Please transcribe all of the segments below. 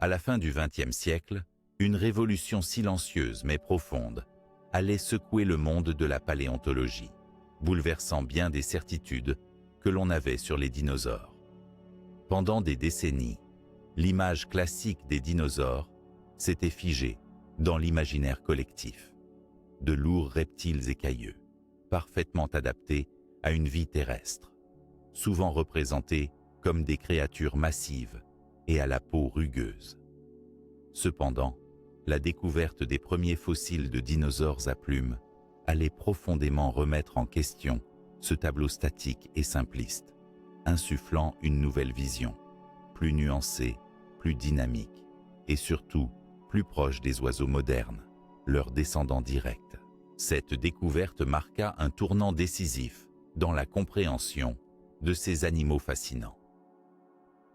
À la fin du XXe siècle, une révolution silencieuse mais profonde allait secouer le monde de la paléontologie, bouleversant bien des certitudes que l'on avait sur les dinosaures. Pendant des décennies, l'image classique des dinosaures s'était figée dans l'imaginaire collectif. De lourds reptiles écailleux, parfaitement adaptés à une vie terrestre, souvent représentés comme des créatures massives et à la peau rugueuse. Cependant, la découverte des premiers fossiles de dinosaures à plumes allait profondément remettre en question ce tableau statique et simpliste, insufflant une nouvelle vision, plus nuancée, plus dynamique et surtout plus proche des oiseaux modernes, leurs descendants directs. Cette découverte marqua un tournant décisif dans la compréhension de ces animaux fascinants.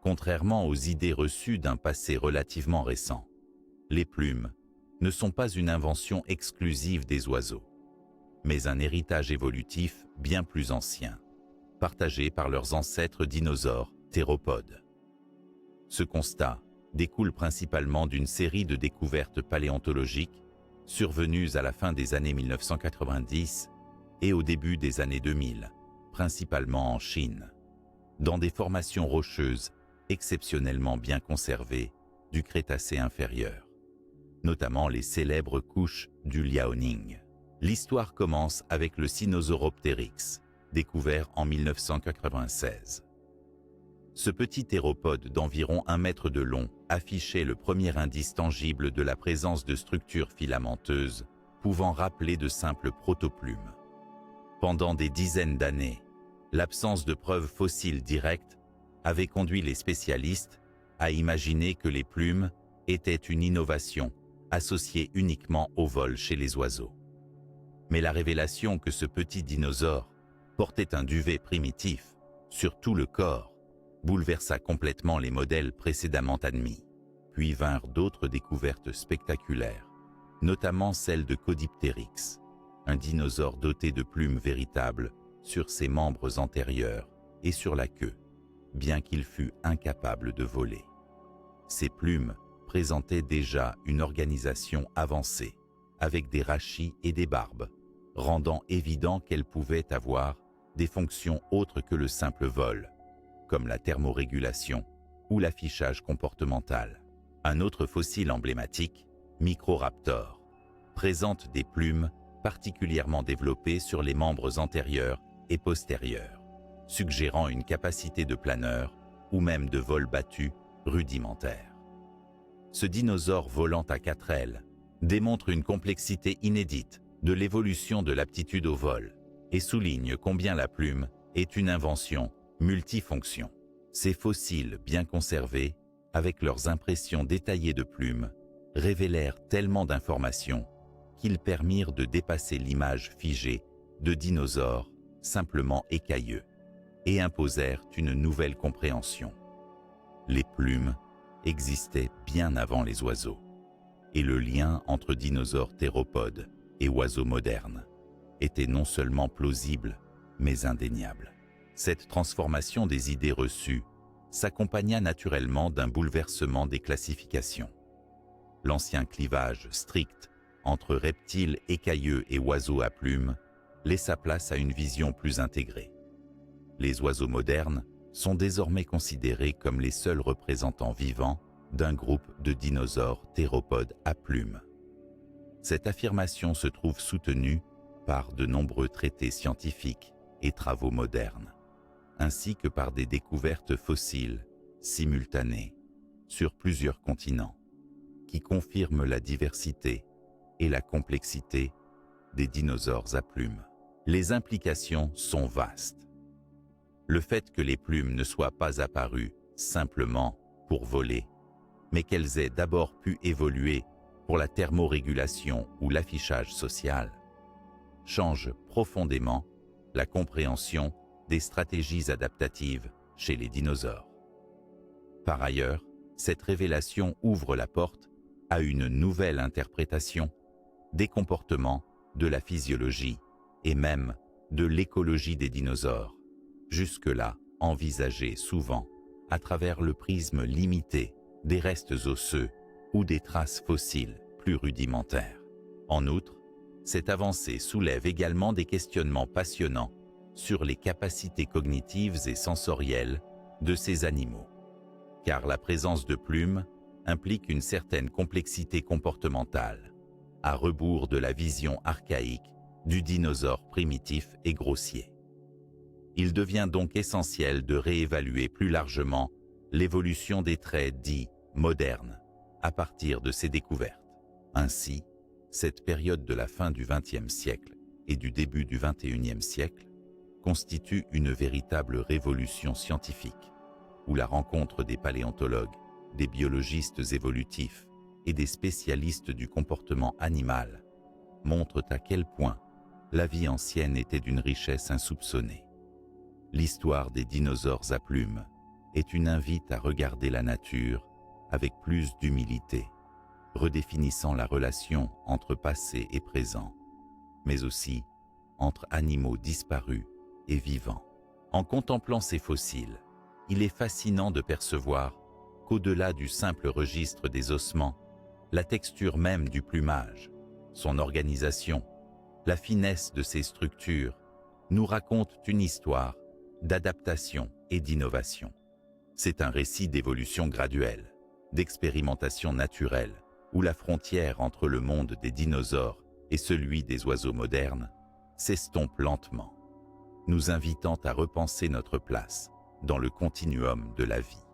Contrairement aux idées reçues d'un passé relativement récent, les plumes ne sont pas une invention exclusive des oiseaux, mais un héritage évolutif bien plus ancien, partagé par leurs ancêtres dinosaures théropodes. Ce constat découle principalement d'une série de découvertes paléontologiques survenues à la fin des années 1990 et au début des années 2000, principalement en Chine, dans des formations rocheuses exceptionnellement bien conservées du Crétacé inférieur, notamment les célèbres couches du Liaoning. L'histoire commence avec le Sinosauropteryx, découvert en 1996. Ce petit théropode d'environ 1 mètre de long affichait le premier indice tangible de la présence de structures filamenteuses pouvant rappeler de simples protoplumes. Pendant des dizaines d'années, l'absence de preuves fossiles directes avait conduit les spécialistes à imaginer que les plumes étaient une innovation associée uniquement au vol chez les oiseaux. Mais la révélation que ce petit dinosaure portait un duvet primitif sur tout le corps bouleversa complètement les modèles précédemment admis. Puis vinrent d'autres découvertes spectaculaires, notamment celle de Caudipteryx, un dinosaure doté de plumes véritables sur ses membres antérieurs et sur la queue, bien qu'il fût incapable de voler. Ces plumes présentaient déjà une organisation avancée, avec des rachis et des barbes, rendant évident qu'elles pouvaient avoir des fonctions autres que le simple vol, comme la thermorégulation ou l'affichage comportemental. Un autre fossile emblématique, Microraptor, présente des plumes particulièrement développées sur les membres antérieurs et postérieurs, suggérant une capacité de planeur ou même de vol battu rudimentaire. Ce dinosaure volant à 4 ailes démontre une complexité inédite de l'évolution de l'aptitude au vol et souligne combien la plume est une invention multifonction. Ces fossiles bien conservés, avec leurs impressions détaillées de plumes, révélèrent tellement d'informations qu'ils permirent de dépasser l'image figée de dinosaures simplement écailleux et imposèrent une nouvelle compréhension. Les plumes existaient bien avant les oiseaux, et le lien entre dinosaures théropodes et oiseaux modernes était non seulement plausible, mais indéniable. Cette transformation des idées reçues s'accompagna naturellement d'un bouleversement des classifications. L'ancien clivage strict entre reptiles écailleux et oiseaux à plumes laissa place à une vision plus intégrée. Les oiseaux modernes sont désormais considérés comme les seuls représentants vivants d'un groupe de dinosaures théropodes à plumes. Cette affirmation se trouve soutenue par de nombreux traités scientifiques et travaux modernes, ainsi que par des découvertes fossiles simultanées sur plusieurs continents, qui confirment la diversité et la complexité des dinosaures à plumes. Les implications sont vastes. Le fait que les plumes ne soient pas apparues simplement pour voler, mais qu'elles aient d'abord pu évoluer pour la thermorégulation ou l'affichage social, change profondément la compréhension des stratégies adaptatives chez les dinosaures. Par ailleurs, cette révélation ouvre la porte à une nouvelle interprétation des comportements, de la physiologie et même de l'écologie des dinosaures, jusque-là envisagés souvent à travers le prisme limité des restes osseux ou des traces fossiles plus rudimentaires. En outre, cette avancée soulève également des questionnements passionnants sur les capacités cognitives et sensorielles de ces animaux. Car la présence de plumes implique une certaine complexité comportementale, à rebours de la vision archaïque du dinosaure primitif et grossier. Il devient donc essentiel de réévaluer plus largement l'évolution des traits dits modernes à partir de ces découvertes. Ainsi, cette période de la fin du XXe siècle et du début du XXIe siècle constitue une véritable révolution scientifique, où la rencontre des paléontologues, des biologistes évolutifs et des spécialistes du comportement animal montrent à quel point la vie ancienne était d'une richesse insoupçonnée. L'histoire des dinosaures à plumes est une invite à regarder la nature avec plus d'humilité, redéfinissant la relation entre passé et présent, mais aussi entre animaux disparus et vivants. En contemplant ces fossiles, il est fascinant de percevoir qu'au-delà du simple registre des ossements, la texture même du plumage, son organisation, la finesse de ses structures nous racontent une histoire d'adaptation et d'innovation. C'est un récit d'évolution graduelle, d'expérimentation naturelle, où la frontière entre le monde des dinosaures et celui des oiseaux modernes s'estompe lentement, nous invitant à repenser notre place dans le continuum de la vie.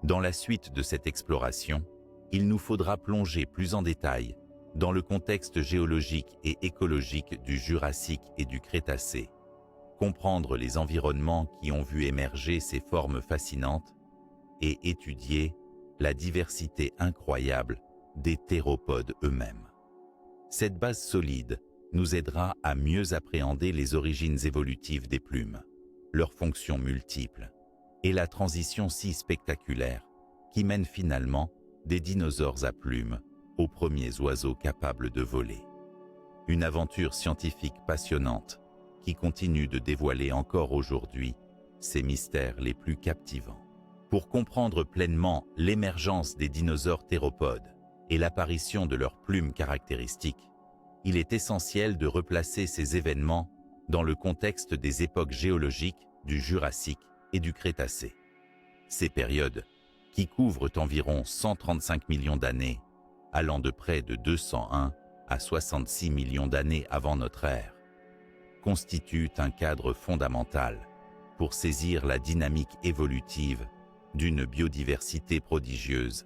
Dans la suite de cette exploration, il nous faudra plonger plus en détail dans le contexte géologique et écologique du Jurassique et du Crétacé, comprendre les environnements qui ont vu émerger ces formes fascinantes et étudier la diversité incroyable des théropodes eux-mêmes. Cette base solide nous aidera à mieux appréhender les origines évolutives des plumes, leurs fonctions multiples et la transition si spectaculaire qui mène finalement des dinosaures à plumes aux premiers oiseaux capables de voler. Une aventure scientifique passionnante qui continue de dévoiler encore aujourd'hui ses mystères les plus captivants. Pour comprendre pleinement l'émergence des dinosaures théropodes et l'apparition de leurs plumes caractéristiques, il est essentiel de replacer ces événements dans le contexte des époques géologiques du Jurassique et du Crétacé. Ces périodes, qui couvrent environ 135 millions d'années, allant de près de 201 à 66 millions d'années avant notre ère, constituent un cadre fondamental pour saisir la dynamique évolutive d'une biodiversité prodigieuse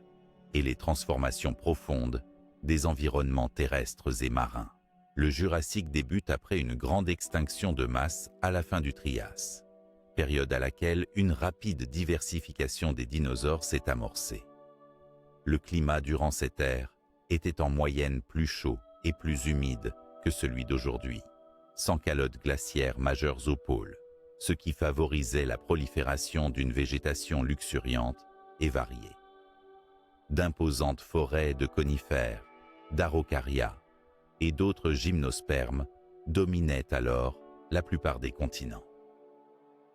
et les transformations profondes des environnements terrestres et marins. Le Jurassique débute après une grande extinction de masse à la fin du Trias, période à laquelle une rapide diversification des dinosaures s'est amorcée. Le climat durant cette ère était en moyenne plus chaud et plus humide que celui d'aujourd'hui, sans calottes glaciaires majeures au pôle, ce qui favorisait la prolifération d'une végétation luxuriante et variée. D'imposantes forêts de conifères, d'araucaria et d'autres gymnospermes dominaient alors la plupart des continents.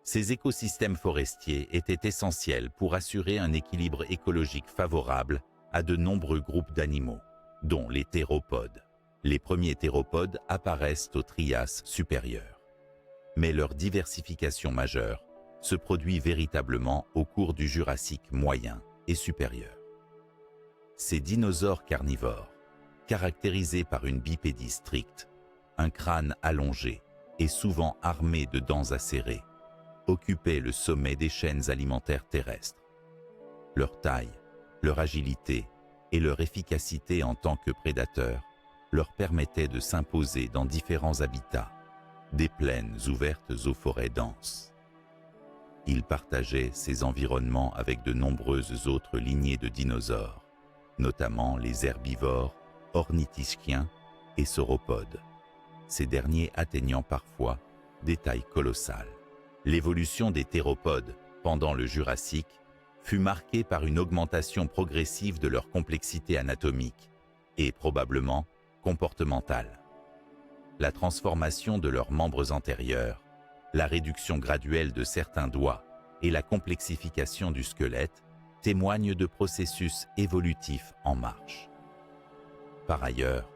Ces écosystèmes forestiers étaient essentiels pour assurer un équilibre écologique favorable à de nombreux groupes d'animaux, dont les théropodes. Les premiers théropodes apparaissent au Trias supérieur. Mais leur diversification majeure se produit véritablement au cours du Jurassique moyen et supérieur. Ces dinosaures carnivores, caractérisés par une bipédie stricte, un crâne allongé et souvent armé de dents acérées, occupaient le sommet des chaînes alimentaires terrestres. Leur taille, leur agilité et leur efficacité en tant que prédateurs leur permettaient de s'imposer dans différents habitats, des plaines ouvertes aux forêts denses. Ils partageaient ces environnements avec de nombreuses autres lignées de dinosaures, notamment les herbivores, ornithischiens et sauropodes, ces derniers atteignant parfois des tailles colossales. L'évolution des théropodes pendant le Jurassique fut marquée par une augmentation progressive de leur complexité anatomique et probablement comportementale. La transformation de leurs membres antérieurs, la réduction graduelle de certains doigts et la complexification du squelette témoignent de processus évolutifs en marche. Par ailleurs,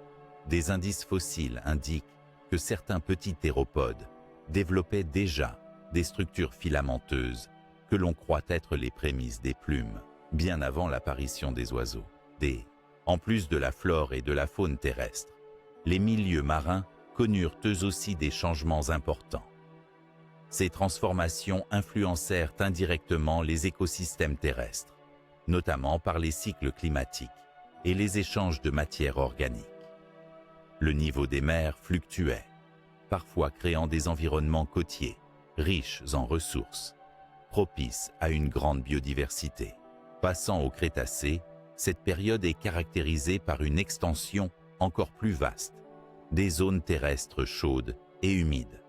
des indices fossiles indiquent que certains petits théropodes développaient déjà des structures filamenteuses que l'on croit être les prémices des plumes, bien avant l'apparition des oiseaux. En plus de la flore et de la faune terrestre, les milieux marins connurent eux aussi des changements importants. Ces transformations influencèrent indirectement les écosystèmes terrestres, notamment par les cycles climatiques et les échanges de matière organique. Le niveau des mers fluctuait, parfois créant des environnements côtiers, riches en ressources, propices à une grande biodiversité. Passant au Crétacé, cette période est caractérisée par une extension encore plus vaste des zones terrestres chaudes et humides,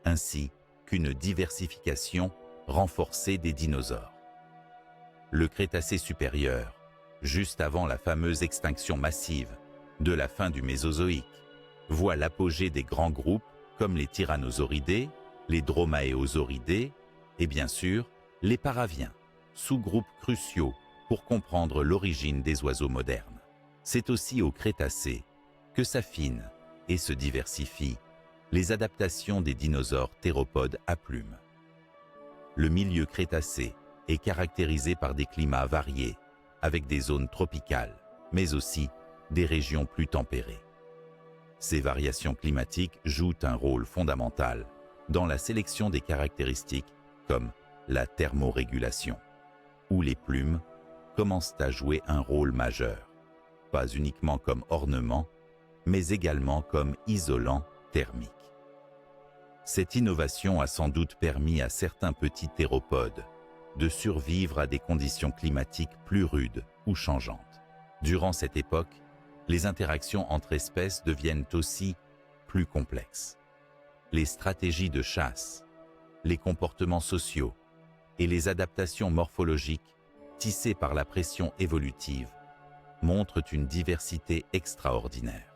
ainsi qu'une diversification renforcée des dinosaures. Le Crétacé supérieur, juste avant la fameuse extinction massive de la fin du Mésozoïque, voit l'apogée des grands groupes comme les tyrannosauridés, les dromaéosauridés et bien sûr les paraviens, sous-groupes cruciaux pour comprendre l'origine des oiseaux modernes. C'est aussi au Crétacé que s'affinent et se diversifient les adaptations des dinosaures théropodes à plumes. Le milieu Crétacé est caractérisé par des climats variés, avec des zones tropicales, mais aussi des régions plus tempérées. Ces variations climatiques jouent un rôle fondamental dans la sélection des caractéristiques comme la thermorégulation, où les plumes commencent à jouer un rôle majeur, pas uniquement comme ornement, mais également comme isolant thermique. Cette innovation a sans doute permis à certains petits théropodes de survivre à des conditions climatiques plus rudes ou changeantes. Durant cette époque, les interactions entre espèces deviennent aussi plus complexes. Les stratégies de chasse, les comportements sociaux et les adaptations morphologiques tissées par la pression évolutive montrent une diversité extraordinaire.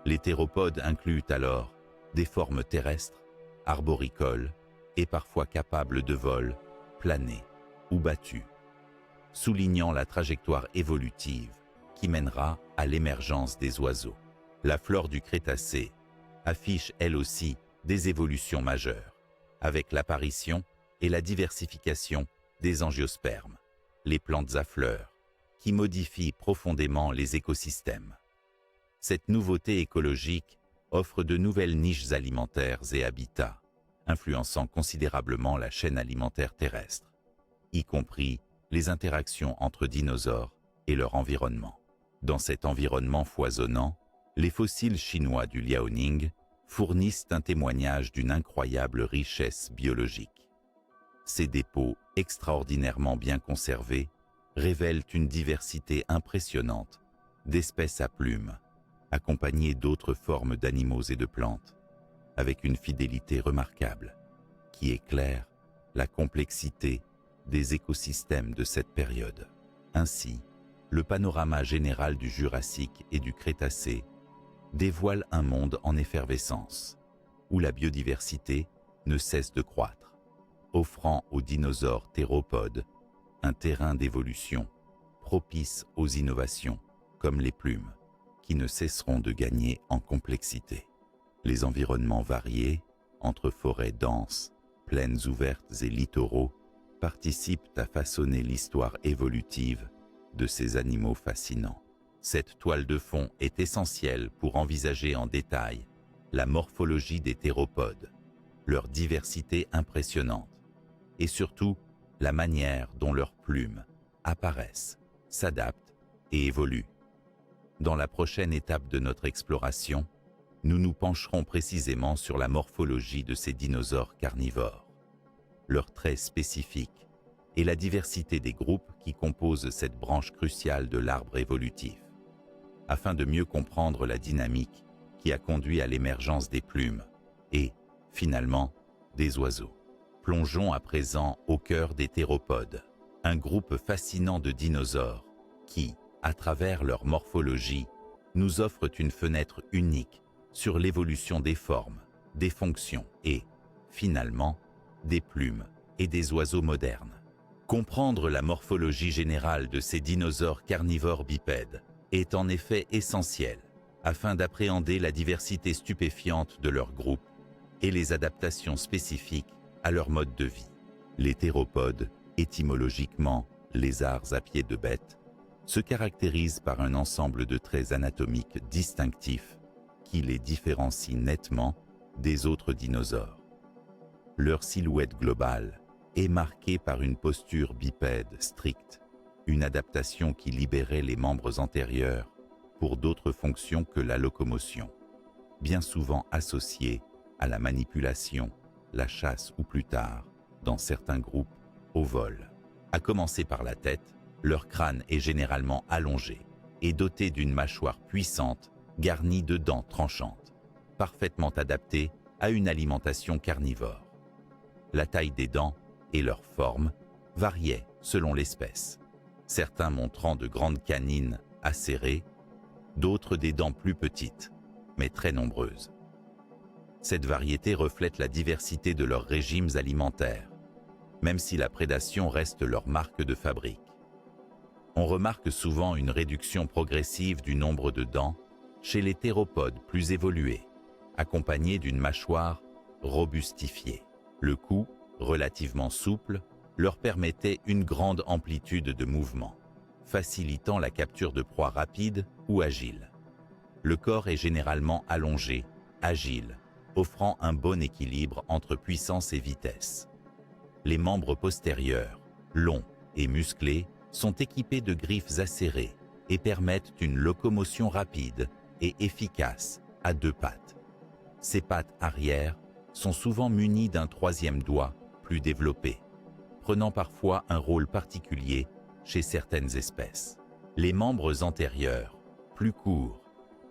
Les théropodes incluent alors des formes terrestres, arboricoles et parfois capables de vol, planer ou battus, soulignant la trajectoire évolutive qui mènera à l'émergence des oiseaux. La flore du Crétacé affiche elle aussi des évolutions majeures, avec l'apparition et la diversification des angiospermes, les plantes à fleurs, qui modifient profondément les écosystèmes. Cette nouveauté écologique offre de nouvelles niches alimentaires et habitats, influençant considérablement la chaîne alimentaire terrestre, y compris les interactions entre dinosaures et leur environnement. Dans cet environnement foisonnant, les fossiles chinois du Liaoning fournissent un témoignage d'une incroyable richesse biologique. Ces dépôts extraordinairement bien conservés révèlent une diversité impressionnante d'espèces à plumes, accompagnées d'autres formes d'animaux et de plantes, avec une fidélité remarquable, qui éclaire la complexité des écosystèmes de cette période. Ainsi, le panorama général du Jurassique et du Crétacé dévoile un monde en effervescence, où la biodiversité ne cesse de croître, offrant aux dinosaures théropodes un terrain d'évolution propice aux innovations comme les plumes, qui ne cesseront de gagner en complexité. Les environnements variés, entre forêts denses, plaines ouvertes et littoraux, participent à façonner l'histoire évolutive de ces animaux fascinants. Cette toile de fond est essentielle pour envisager en détail la morphologie des théropodes, leur diversité impressionnante, et surtout la manière dont leurs plumes apparaissent, s'adaptent et évoluent. Dans la prochaine étape de notre exploration, nous nous pencherons précisément sur la morphologie de ces dinosaures carnivores, leurs traits spécifiques et la diversité des groupes qui composent cette branche cruciale de l'arbre évolutif, afin de mieux comprendre la dynamique qui a conduit à l'émergence des plumes et, finalement, des oiseaux. Plongeons à présent au cœur des théropodes, un groupe fascinant de dinosaures qui, à travers leur morphologie, nous offrent une fenêtre unique sur l'évolution des formes, des fonctions et, finalement, des plumes et des oiseaux modernes. Comprendre la morphologie générale de ces dinosaures carnivores bipèdes est en effet essentiel afin d'appréhender la diversité stupéfiante de leur groupe et les adaptations spécifiques à leur mode de vie. Les théropodes, étymologiquement lézards à pieds de bête, se caractérisent par un ensemble de traits anatomiques distinctifs qui les différencient nettement des autres dinosaures. Leur silhouette globale est marquée par une posture bipède stricte, une adaptation qui libérait les membres antérieurs pour d'autres fonctions que la locomotion, bien souvent associée à la manipulation, la chasse ou plus tard, dans certains groupes, au vol. À commencer par la tête, leur crâne est généralement allongé et doté d'une mâchoire puissante garnie de dents tranchantes, parfaitement adaptées à une alimentation carnivore. La taille des dents et leur forme variaient selon l'espèce, certains montrant de grandes canines acérées, d'autres des dents plus petites, mais très nombreuses. Cette variété reflète la diversité de leurs régimes alimentaires, même si la prédation reste leur marque de fabrique. On remarque souvent une réduction progressive du nombre de dents chez les théropodes plus évolués, accompagnée d'une mâchoire robustifiée. Le cou, relativement souple, leur permettait une grande amplitude de mouvement, facilitant la capture de proies rapides ou agiles. Le corps est généralement allongé, agile, offrant un bon équilibre entre puissance et vitesse. Les membres postérieurs, longs et musclés, sont équipés de griffes acérées et permettent une locomotion rapide et efficace à deux pattes. Ces pattes arrière sont souvent munies d'un troisième doigt plus développé, prenant parfois un rôle particulier chez certaines espèces. Les membres antérieurs, plus courts,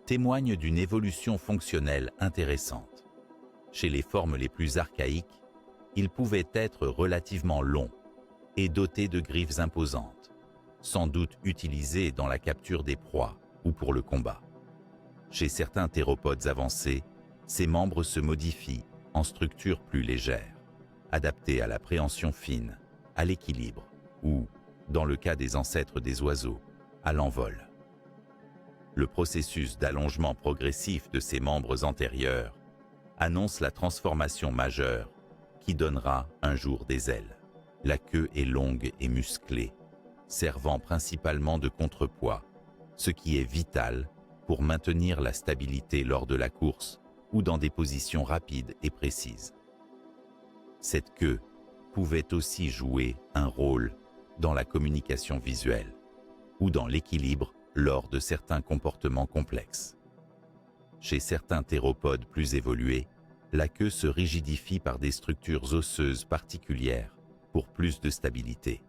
témoignent d'une évolution fonctionnelle intéressante. Chez les formes les plus archaïques, ils pouvaient être relativement longs et dotés de griffes imposantes, sans doute utilisées dans la capture des proies ou pour le combat. Chez certains théropodes avancés, ces membres se modifient en structures plus légères, adaptées à la préhension fine, à l'équilibre ou, dans le cas des ancêtres des oiseaux, à l'envol. Le processus d'allongement progressif de ces membres antérieurs annonce la transformation majeure qui donnera un jour des ailes. La queue est longue et musclée, servant principalement de contrepoids, ce qui est vital pour maintenir la stabilité lors de la course ou dans des positions rapides et précises. Cette queue pouvait aussi jouer un rôle dans la communication visuelle ou dans l'équilibre lors de certains comportements complexes. Chez certains théropodes plus évolués, la queue se rigidifie par des structures osseuses particulières pour plus de stabilité,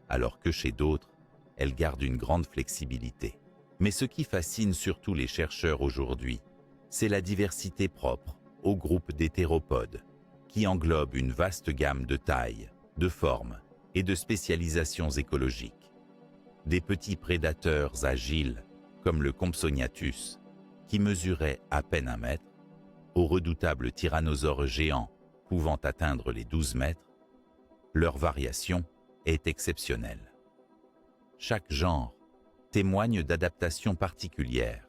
alors que chez d'autres, elle garde une grande flexibilité. Mais ce qui fascine surtout les chercheurs aujourd'hui, c'est la diversité propre au groupe des théropodes, qui englobe une vaste gamme de tailles, de formes et de spécialisations écologiques. Des petits prédateurs agiles, comme le Compsognathus, qui mesurait à peine 1 mètre, aux redoutables tyrannosaures géants pouvant atteindre les 12 mètres, leur variation est exceptionnelle. Chaque genre témoigne d'adaptations particulières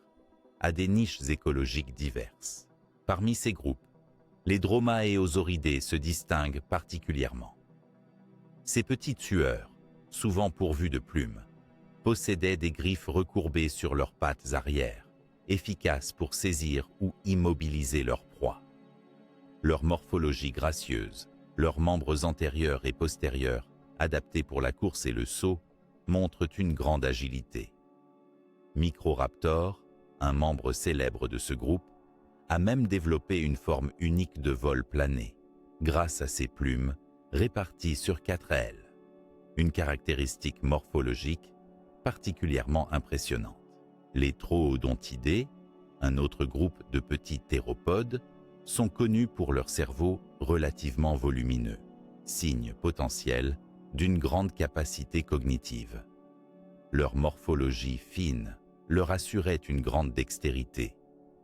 à des niches écologiques diverses. Parmi ces groupes, les Dromaeosauridés se distinguent particulièrement. Ces petits tueurs, souvent pourvus de plumes, possédaient des griffes recourbées sur leurs pattes arrière, efficaces pour saisir ou immobiliser leur proie. Leur morphologie gracieuse, leurs membres antérieurs et postérieurs, adaptés pour la course et le saut, montrent une grande agilité. Microraptor, un membre célèbre de ce groupe, a même développé une forme unique de vol plané, grâce à ses plumes réparties sur 4 ailes, une caractéristique morphologique particulièrement impressionnante. Les Troodontidés, un autre groupe de petits théropodes, sont connus pour leur cerveau relativement volumineux, signe potentiel d'une grande capacité cognitive. Leur morphologie fine leur assurait une grande dextérité,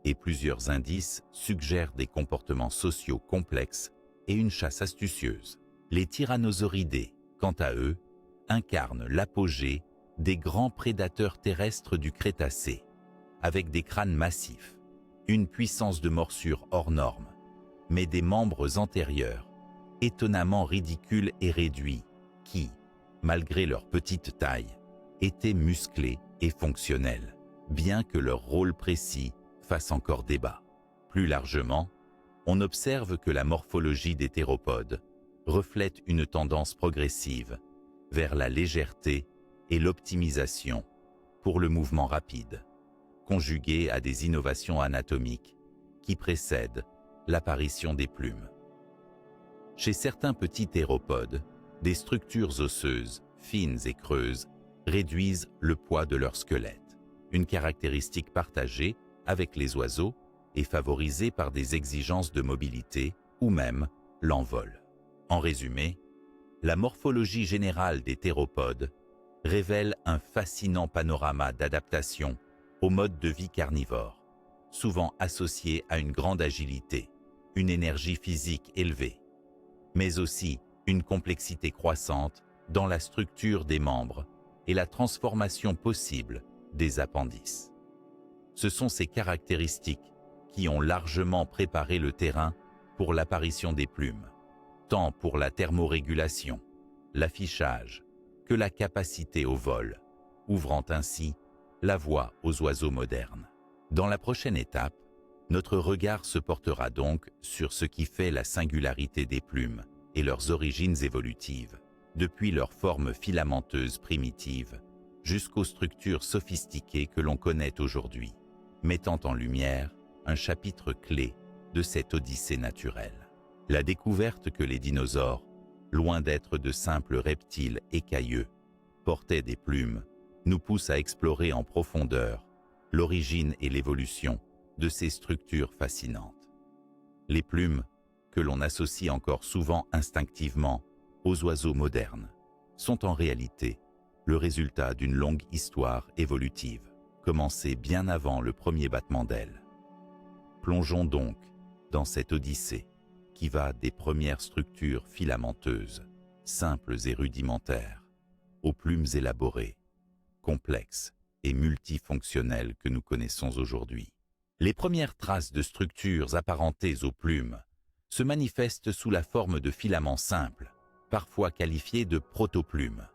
et plusieurs indices suggèrent des comportements sociaux complexes et une chasse astucieuse. Les tyrannosauridés, quant à eux, incarnent l'apogée des grands prédateurs terrestres du Crétacé, avec des crânes massifs, une puissance de morsure hors norme, mais des membres antérieurs, étonnamment ridicules et réduits, qui, malgré leur petite taille, étaient musclés et fonctionnels, bien que leur rôle précis fasse encore débat. Plus largement, on observe que la morphologie des théropodes reflète une tendance progressive vers la légèreté et l'optimisation pour le mouvement rapide, conjuguée à des innovations anatomiques qui précèdent l'apparition des plumes. Chez certains petits théropodes, des structures osseuses, fines et creuses, réduisent le poids de leur squelette, une caractéristique partagée avec les oiseaux et favorisée par des exigences de mobilité ou même l'envol. En résumé, la morphologie générale des théropodes révèle un fascinant panorama d'adaptation au mode de vie carnivore, souvent associé à une grande agilité, une énergie physique élevée, mais aussi une complexité croissante dans la structure des membres et la transformation possible des appendices. Ce sont ces caractéristiques qui ont largement préparé le terrain pour l'apparition des plumes, tant pour la thermorégulation, l'affichage, que la capacité au vol, ouvrant ainsi la voie aux oiseaux modernes. Dans la prochaine étape, notre regard se portera donc sur ce qui fait la singularité des plumes et leurs origines évolutives, depuis leur forme filamenteuse primitive jusqu'aux structures sophistiquées que l'on connaît aujourd'hui, mettant en lumière un chapitre clé de cette odyssée naturelle. La découverte que les dinosaures, loin d'être de simples reptiles écailleux, portaient des plumes, nous pousse à explorer en profondeur l'origine et l'évolution de ces structures fascinantes. Les plumes, que l'on associe encore souvent instinctivement aux oiseaux modernes, sont en réalité le résultat d'une longue histoire évolutive, commencée bien avant le premier battement d'ailes. Plongeons donc dans cette odyssée qui va des premières structures filamenteuses, simples et rudimentaires, aux plumes élaborées, complexes et multifonctionnelles que nous connaissons aujourd'hui. Les premières traces de structures apparentées aux plumes se manifestent sous la forme de filaments simples, parfois qualifiés de protoplumes.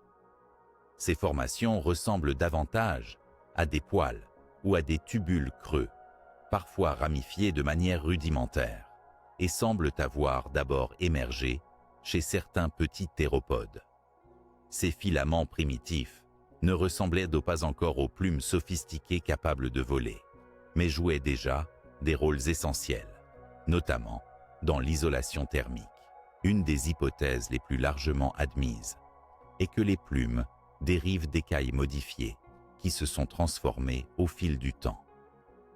Ces formations ressemblent davantage à des poils ou à des tubules creux, parfois ramifiés de manière rudimentaire, et semblent avoir d'abord émergé chez certains petits théropodes. Ces filaments primitifs ne ressemblaient donc pas encore aux plumes sophistiquées capables de voler, mais jouaient déjà des rôles essentiels, notamment dans l'isolation thermique. Une des hypothèses les plus largement admises est que les plumes dérivent d'écailles modifiées qui se sont transformées au fil du temps.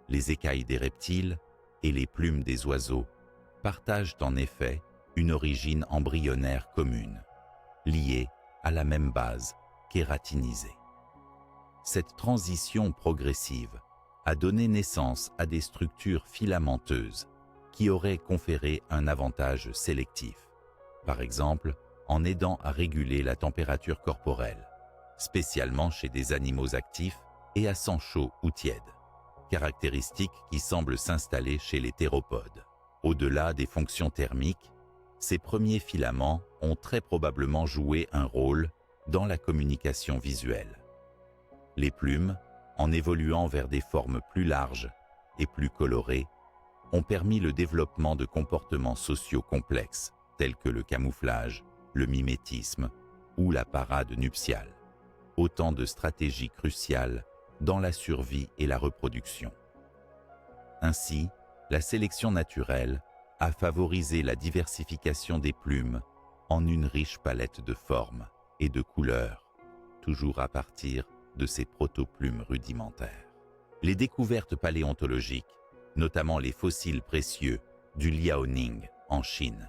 Les écailles des reptiles et les plumes des oiseaux partagent en effet une origine embryonnaire commune, liée à la même base kératinisée. Cette transition progressive a donné naissance à des structures filamenteuses qui auraient conféré un avantage sélectif, par exemple en aidant à réguler la température corporelle, spécialement chez des animaux actifs et à sang chaud ou tiède, caractéristiques qui semblent s'installer chez les théropodes. Au-delà des fonctions thermiques, ces premiers filaments ont très probablement joué un rôle dans la communication visuelle. Les plumes, en évoluant vers des formes plus larges et plus colorées, ont permis le développement de comportements sociaux complexes tels que le camouflage, le mimétisme ou la parade nuptiale. Autant de stratégies cruciales dans la survie et la reproduction. Ainsi, la sélection naturelle a favorisé la diversification des plumes en une riche palette de formes et de couleurs, toujours à partir de ces protoplumes rudimentaires. Les découvertes paléontologiques, notamment les fossiles précieux du Liaoning en Chine,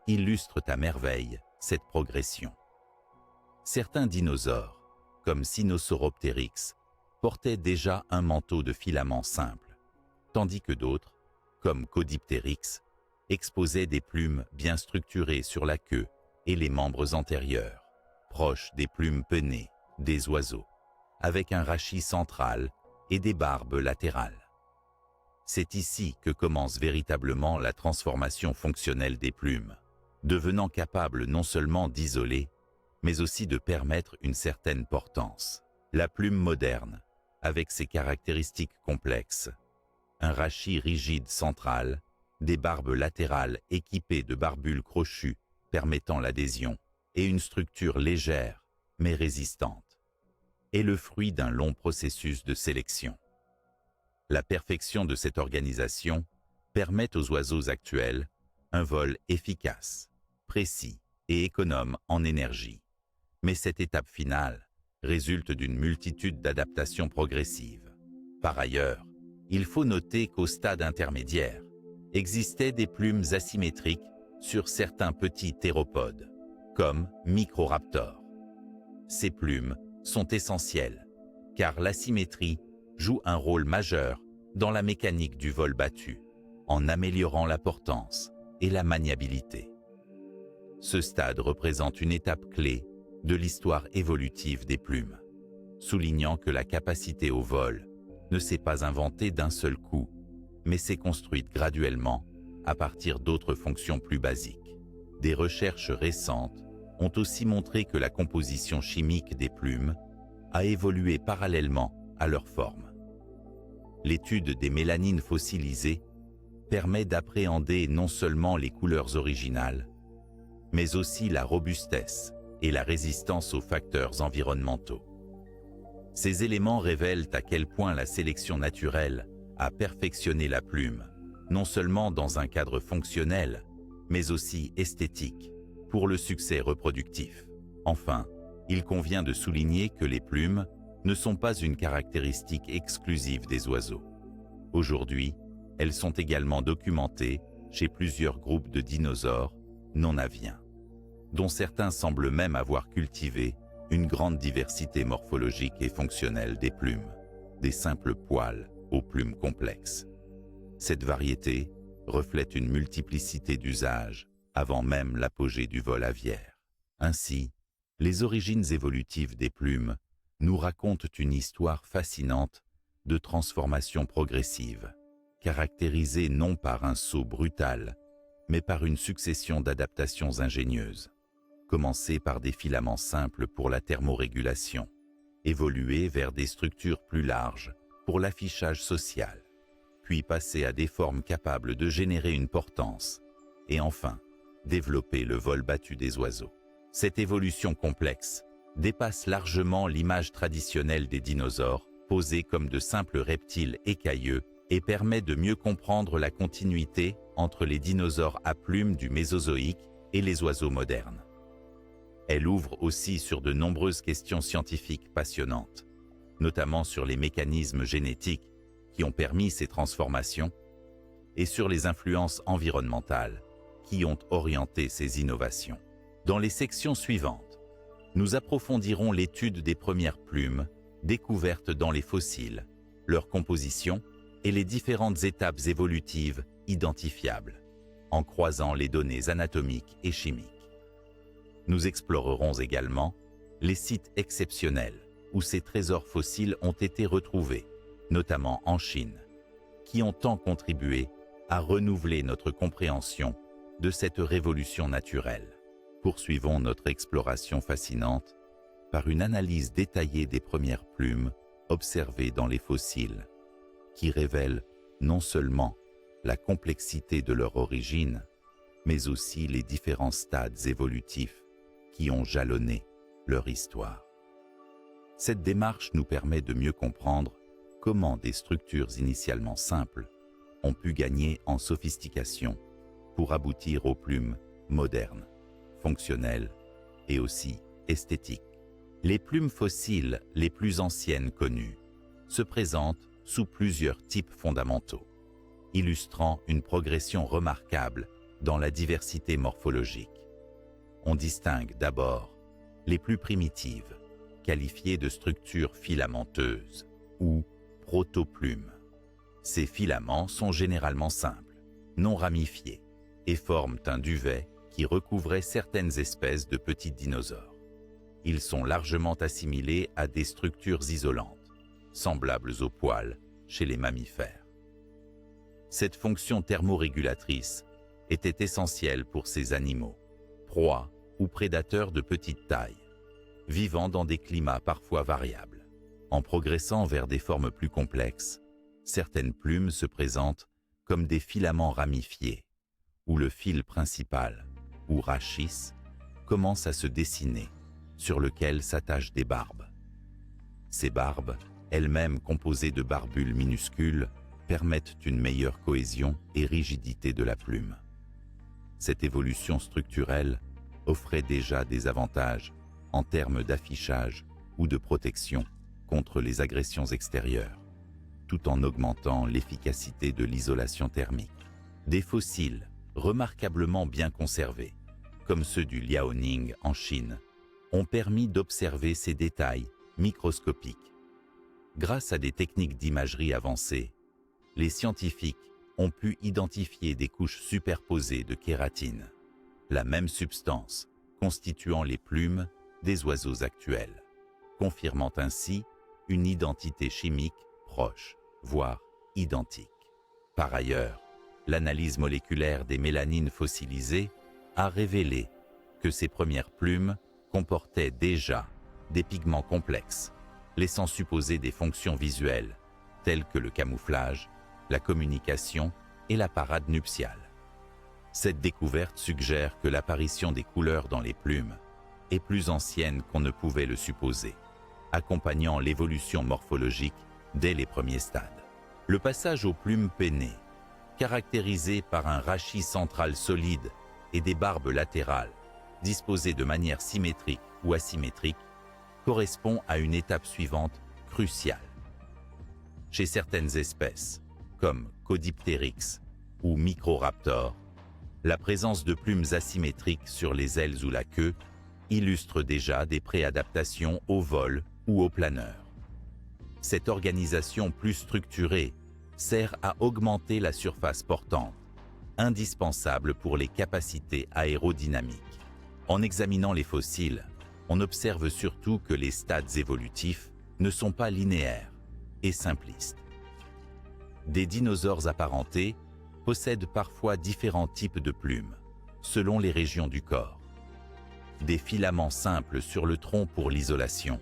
illustrent à merveille cette progression. Certains dinosaures, comme Sinosauropteryx, portaient déjà un manteau de filaments simples, tandis que d'autres, comme Caudipteryx, exposaient des plumes bien structurées sur la queue et les membres antérieurs, proche des plumes pennées des oiseaux, avec un rachis central et des barbes latérales. C'est ici que commence véritablement la transformation fonctionnelle des plumes, devenant capable non seulement d'isoler, mais aussi de permettre une certaine portance. La plume moderne, avec ses caractéristiques complexes, un rachis rigide central, des barbes latérales équipées de barbules crochues permettant l'adhésion, et une structure légère mais résistante, est le fruit d'un long processus de sélection. La perfection de cette organisation permet aux oiseaux actuels un vol efficace, précis et économe en énergie. Mais cette étape finale résulte d'une multitude d'adaptations progressives. Par ailleurs, il faut noter qu'au stade intermédiaire, existaient des plumes asymétriques sur certains petits théropodes, comme Microraptor. Ces plumes sont essentielles, car l'asymétrie joue un rôle majeur dans la mécanique du vol battu, en améliorant la portance et la maniabilité. Ce stade représente une étape clé de l'histoire évolutive des plumes, soulignant que la capacité au vol ne s'est pas inventée d'un seul coup, mais s'est construite graduellement à partir d'autres fonctions plus basiques. Des recherches récentes ont aussi montré que la composition chimique des plumes a évolué parallèlement à leur forme. L'étude des mélanines fossilisées permet d'appréhender non seulement les couleurs originales, mais aussi la robustesse et la résistance aux facteurs environnementaux. Ces éléments révèlent à quel point la sélection naturelle a perfectionné la plume, non seulement dans un cadre fonctionnel, mais aussi esthétique, pour le succès reproductif. Enfin, il convient de souligner que les plumes ne sont pas une caractéristique exclusive des oiseaux. Aujourd'hui, elles sont également documentées chez plusieurs groupes de dinosaures non aviens, dont certains semblent même avoir cultivé une grande diversité morphologique et fonctionnelle des plumes, des simples poils aux plumes complexes. Cette variété reflète une multiplicité d'usages avant même l'apogée du vol aviaire. Ainsi, les origines évolutives des plumes nous racontent une histoire fascinante de transformation progressive, caractérisée non par un saut brutal, mais par une succession d'adaptations ingénieuses. Commencer par des filaments simples pour la thermorégulation, évoluer vers des structures plus larges pour l'affichage social, puis passer à des formes capables de générer une portance, et enfin, développer le vol battu des oiseaux. Cette évolution complexe dépasse largement l'image traditionnelle des dinosaures, posés comme de simples reptiles écailleux, et permet de mieux comprendre la continuité entre les dinosaures à plumes du Mésozoïque et les oiseaux modernes. Elle ouvre aussi sur de nombreuses questions scientifiques passionnantes, notamment sur les mécanismes génétiques qui ont permis ces transformations et sur les influences environnementales qui ont orienté ces innovations. Dans les sections suivantes, nous approfondirons l'étude des premières plumes découvertes dans les fossiles, leur composition et les différentes étapes évolutives identifiables, en croisant les données anatomiques et chimiques. Nous explorerons également les sites exceptionnels où ces trésors fossiles ont été retrouvés, notamment en Chine, qui ont tant contribué à renouveler notre compréhension de cette révolution naturelle. Poursuivons notre exploration fascinante par une analyse détaillée des premières plumes observées dans les fossiles, qui révèlent non seulement la complexité de leur origine, mais aussi les différents stades évolutifs qui ont jalonné leur histoire. Cette démarche nous permet de mieux comprendre comment des structures initialement simples ont pu gagner en sophistication pour aboutir aux plumes modernes, fonctionnelles et aussi esthétiques. Les plumes fossiles les plus anciennes connues se présentent sous plusieurs types fondamentaux, illustrant une progression remarquable dans la diversité morphologique. On distingue d'abord les plus primitives, qualifiées de structures filamenteuses ou protoplumes. Ces filaments sont généralement simples, non ramifiés, et forment un duvet qui recouvrait certaines espèces de petits dinosaures. ils sont largement assimilés à des structures isolantes, semblables aux poils chez les mammifères. Cette fonction thermorégulatrice était essentielle pour ces animaux, proies ou prédateurs de petite taille, vivant dans des climats parfois variables. En progressant vers des formes plus complexes, certaines plumes se présentent comme des filaments ramifiés, où le fil principal, ou rachis, commence à se dessiner, sur lequel s'attachent des barbes. Ces barbes, elles-mêmes composées de barbules minuscules, permettent une meilleure cohésion et rigidité de la plume. Cette évolution structurelle offrait déjà des avantages en termes d'affichage ou de protection contre les agressions extérieures, tout en augmentant l'efficacité de l'isolation thermique. Des fossiles remarquablement bien conservés, comme ceux du Liaoning en Chine, ont permis d'observer ces détails microscopiques. Grâce à des techniques d'imagerie avancées, les scientifiques ont pu identifier des couches superposées de kératine, la même substance constituant les plumes des oiseaux actuels, confirmant ainsi une identité chimique proche, voire identique. Par ailleurs, l'analyse moléculaire des mélanines fossilisées a révélé que ces premières plumes comportaient déjà des pigments complexes, laissant supposer des fonctions visuelles telles que le camouflage, la communication et la parade nuptiale. Cette découverte suggère que l'apparition des couleurs dans les plumes est plus ancienne qu'on ne pouvait le supposer, accompagnant l'évolution morphologique dès les premiers stades. Le passage aux plumes pennées, caractérisé par un rachis central solide et des barbes latérales, disposées de manière symétrique ou asymétrique, correspond à une étape suivante cruciale. Chez certaines espèces, comme Caudipteryx ou Microraptor, la présence de plumes asymétriques sur les ailes ou la queue illustre déjà des préadaptations au vol ou au planeur. Cette organisation plus structurée sert à augmenter la surface portante, indispensable pour les capacités aérodynamiques. En examinant les fossiles, on observe surtout que les stades évolutifs ne sont pas linéaires et simplistes. Des dinosaures apparentés possèdent parfois différents types de plumes, selon les régions du corps. Des filaments simples sur le tronc pour l'isolation,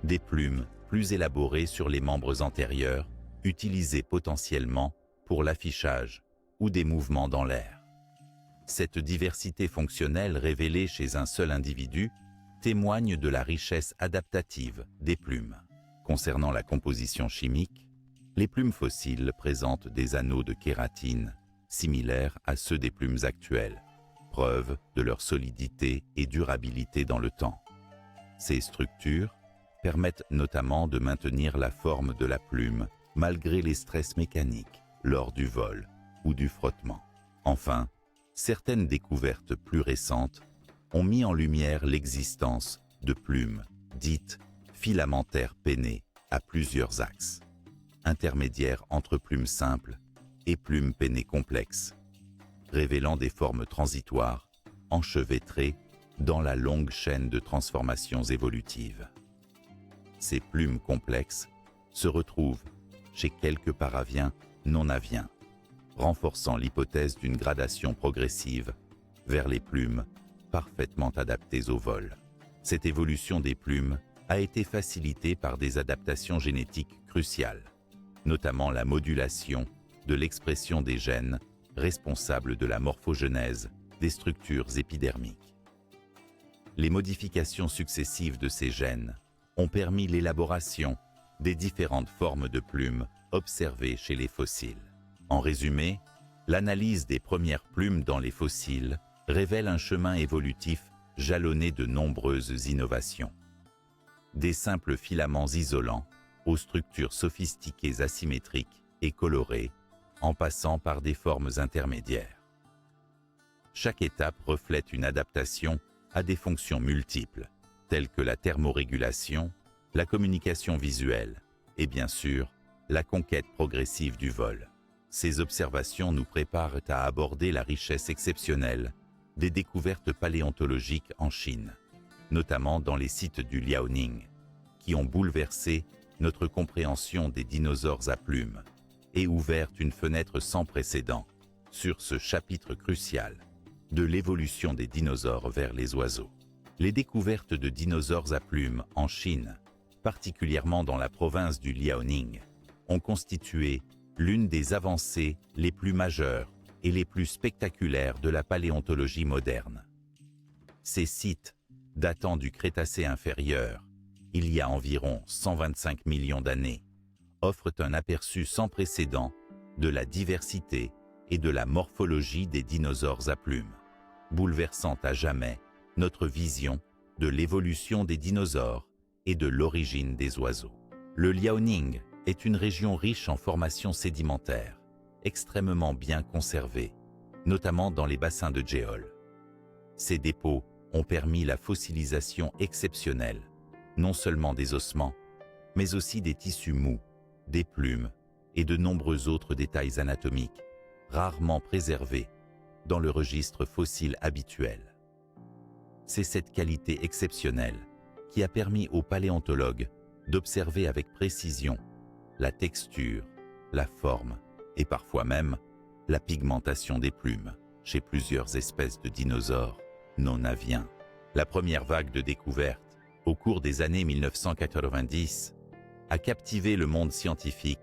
des plumes plus élaborées sur les membres antérieurs, utilisées potentiellement pour l'affichage ou des mouvements dans l'air. Cette diversité fonctionnelle révélée chez un seul individu témoigne de la richesse adaptative des plumes. Concernant la composition chimique, les plumes fossiles présentent des anneaux de kératine similaires à ceux des plumes actuelles, preuve de leur solidité et durabilité dans le temps. Ces structures permettent notamment de maintenir la forme de la plume malgré les stress mécaniques lors du vol ou du frottement. Enfin, certaines découvertes plus récentes ont mis en lumière l'existence de plumes dites filamentaires pennées à plusieurs axes, intermédiaires entre plumes simples et plumes pennées complexes, révélant des formes transitoires enchevêtrées dans la longue chaîne de transformations évolutives. Ces plumes complexes se retrouvent chez quelques paraviens non aviens, renforçant l'hypothèse d'une gradation progressive vers les plumes parfaitement adaptées au vol. Cette évolution des plumes a été facilitée par des adaptations génétiques cruciales, notamment la modulation de l'expression des gènes responsables de la morphogenèse des structures épidermiques. Les modifications successives de ces gènes ont permis l'élaboration des différentes formes de plumes observées chez les fossiles. En résumé, l'analyse des premières plumes dans les fossiles révèle un chemin évolutif jalonné de nombreuses innovations. Des simples filaments isolants aux structures sophistiquées asymétriques et colorées, en passant par des formes intermédiaires. Chaque étape reflète une adaptation à des fonctions multiples, telles que la thermorégulation, la communication visuelle et bien sûr, la conquête progressive du vol. Ces observations nous préparent à aborder la richesse exceptionnelle des découvertes paléontologiques en Chine, notamment dans les sites du Liaoning, qui ont bouleversé notre compréhension des dinosaures à plumes et ouvert une fenêtre sans précédent sur ce chapitre crucial de l'évolution des dinosaures vers les oiseaux. Les découvertes de dinosaures à plumes en Chine, particulièrement dans la province du Liaoning, ont constitué l'une des avancées les plus majeures et les plus spectaculaires de la paléontologie moderne. Ces sites, datant du Crétacé inférieur, il y a environ 125 millions d'années, offrent un aperçu sans précédent de la diversité et de la morphologie des dinosaures à plumes, bouleversant à jamais notre vision de l'évolution des dinosaures et de l'origine des oiseaux. Le Liaoning est une région riche en formations sédimentaires, extrêmement bien conservées, notamment dans les bassins de Jeol. Ces dépôts ont permis la fossilisation exceptionnelle, non seulement des ossements, mais aussi des tissus mous, des plumes et de nombreux autres détails anatomiques, rarement préservés dans le registre fossile habituel. C'est cette qualité exceptionnelle qui a permis aux paléontologues d'observer avec précision la texture, la forme et parfois même la pigmentation des plumes chez plusieurs espèces de dinosaures non aviens. La première vague de découvertes, au cours des années 1990, a captivé le monde scientifique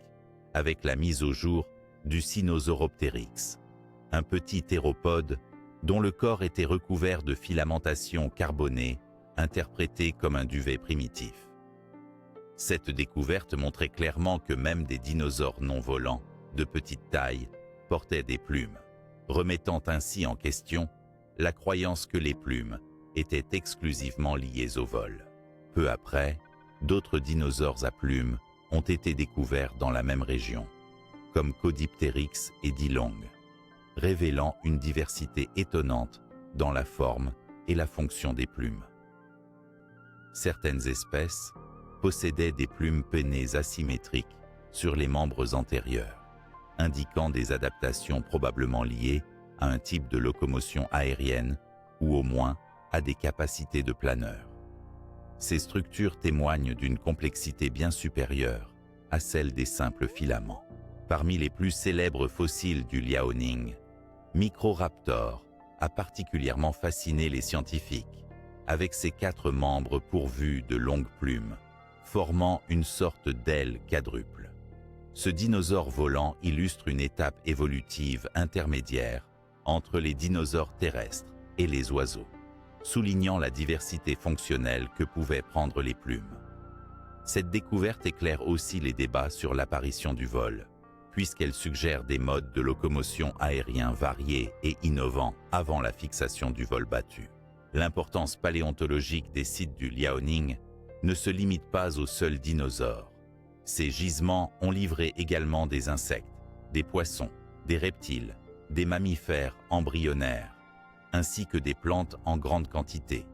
avec la mise au jour du Sinosauropteryx, un petit théropode dont le corps était recouvert de filamentations carbonées, interprétées comme un duvet primitif. Cette découverte montrait clairement que même des dinosaures non volants, de petite taille, portaient des plumes, remettant ainsi en question la croyance que les plumes étaient exclusivement liées au vol. Peu après, d'autres dinosaures à plumes ont été découverts dans la même région, comme Caudipteryx et Dilong, révélant une diversité étonnante dans la forme et la fonction des plumes. Certaines espèces possédaient des plumes pennées asymétriques sur les membres antérieurs, indiquant des adaptations probablement liées à un type de locomotion aérienne ou au moins à des capacités de planeur. Ces structures témoignent d'une complexité bien supérieure à celle des simples filaments. Parmi les plus célèbres fossiles du Liaoning, Microraptor a particulièrement fasciné les scientifiques, avec ses 4 membres pourvus de longues plumes, formant une sorte d'aile quadruple. Ce dinosaure volant illustre une étape évolutive intermédiaire entre les dinosaures terrestres et les oiseaux, soulignant la diversité fonctionnelle que pouvaient prendre les plumes. Cette découverte éclaire aussi les débats sur l'apparition du vol, puisqu'elle suggère des modes de locomotion aériens variés et innovants avant la fixation du vol battu. L'importance paléontologique des sites du Liaoning ne se limite pas aux seuls dinosaures. Ces gisements ont livré également des insectes, des poissons, des reptiles, des mammifères embryonnaires, ainsi que des plantes en grande quantité,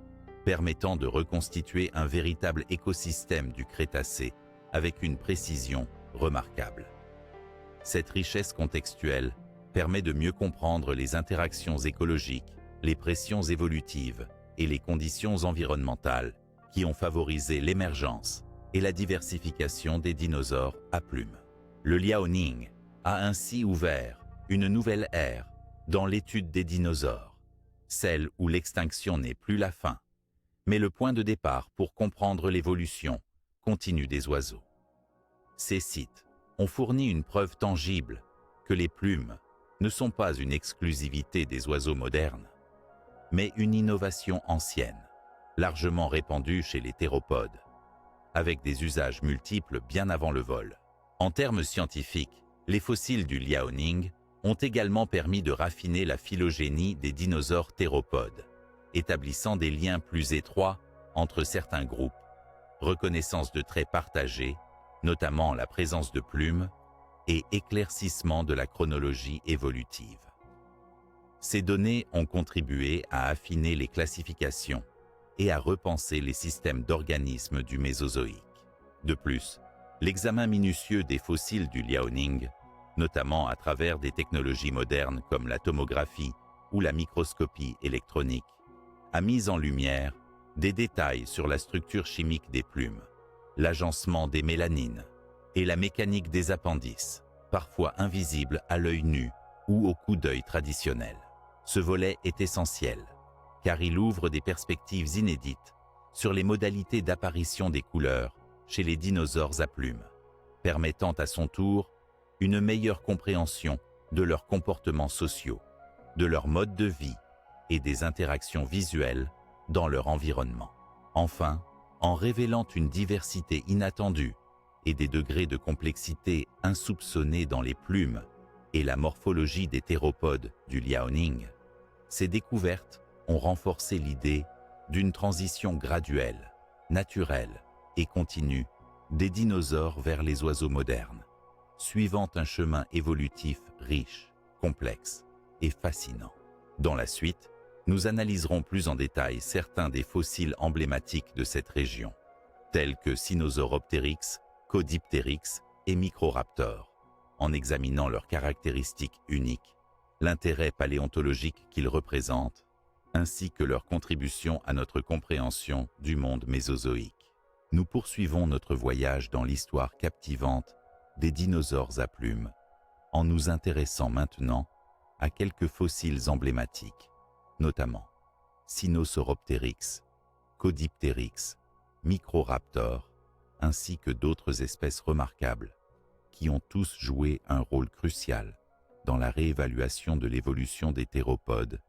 permettant de reconstituer un véritable écosystème du Crétacé avec une précision remarquable. Cette richesse contextuelle permet de mieux comprendre les interactions écologiques, les pressions évolutives et les conditions environnementales qui ont favorisé l'émergence et la diversification des dinosaures à plumes. Le Liaoning a ainsi ouvert une nouvelle ère dans l'étude des dinosaures, celle où l'extinction n'est plus la fin, mais le point de départ pour comprendre l'évolution continue des oiseaux. Ces sites ont fourni une preuve tangible que les plumes ne sont pas une exclusivité des oiseaux modernes, mais une innovation ancienne, largement répandue chez les théropodes, avec des usages multiples bien avant le vol. En termes scientifiques, les fossiles du Liaoning ont également permis de raffiner la phylogénie des dinosaures théropodes, établissant des liens plus étroits entre certains groupes, reconnaissance de traits partagés, notamment la présence de plumes, et éclaircissement de la chronologie évolutive. Ces données ont contribué à affiner les classifications et à repenser les systèmes d'organismes du Mésozoïque. De plus, l'examen minutieux des fossiles du Liaoning, notamment à travers des technologies modernes comme la tomographie ou la microscopie électronique, a mis en lumière Des détails sur la structure chimique des plumes, l'agencement des mélanines et la mécanique des appendices, parfois invisibles à l'œil nu ou au coup d'œil traditionnel. Ce volet est essentiel, car il ouvre des perspectives inédites sur les modalités d'apparition des couleurs chez les dinosaures à plumes, permettant à son tour une meilleure compréhension de leurs comportements sociaux, de leur mode de vie et des interactions visuelles dans leur environnement. Enfin, en révélant une diversité inattendue et des degrés de complexité insoupçonnés dans les plumes et la morphologie des théropodes du Liaoning, ces découvertes ont renforcé l'idée d'une transition graduelle, naturelle et continue des dinosaures vers les oiseaux modernes, suivant un chemin évolutif riche, complexe et fascinant. Dans la suite, nous analyserons plus en détail certains des fossiles emblématiques de cette région, tels que Sinosauropteryx, Caudipteryx et Microraptor, en examinant leurs caractéristiques uniques, l'intérêt paléontologique qu'ils représentent, ainsi que leur contribution à notre compréhension du monde mésozoïque. Nous poursuivons notre voyage dans l'histoire captivante des dinosaures à plumes, en nous intéressant maintenant à quelques fossiles emblématiques, notamment Sinosauropteryx, Caudipteryx, Microraptor, ainsi que d'autres espèces remarquables qui ont tous joué un rôle crucial dans la réévaluation de l'évolution des théropodes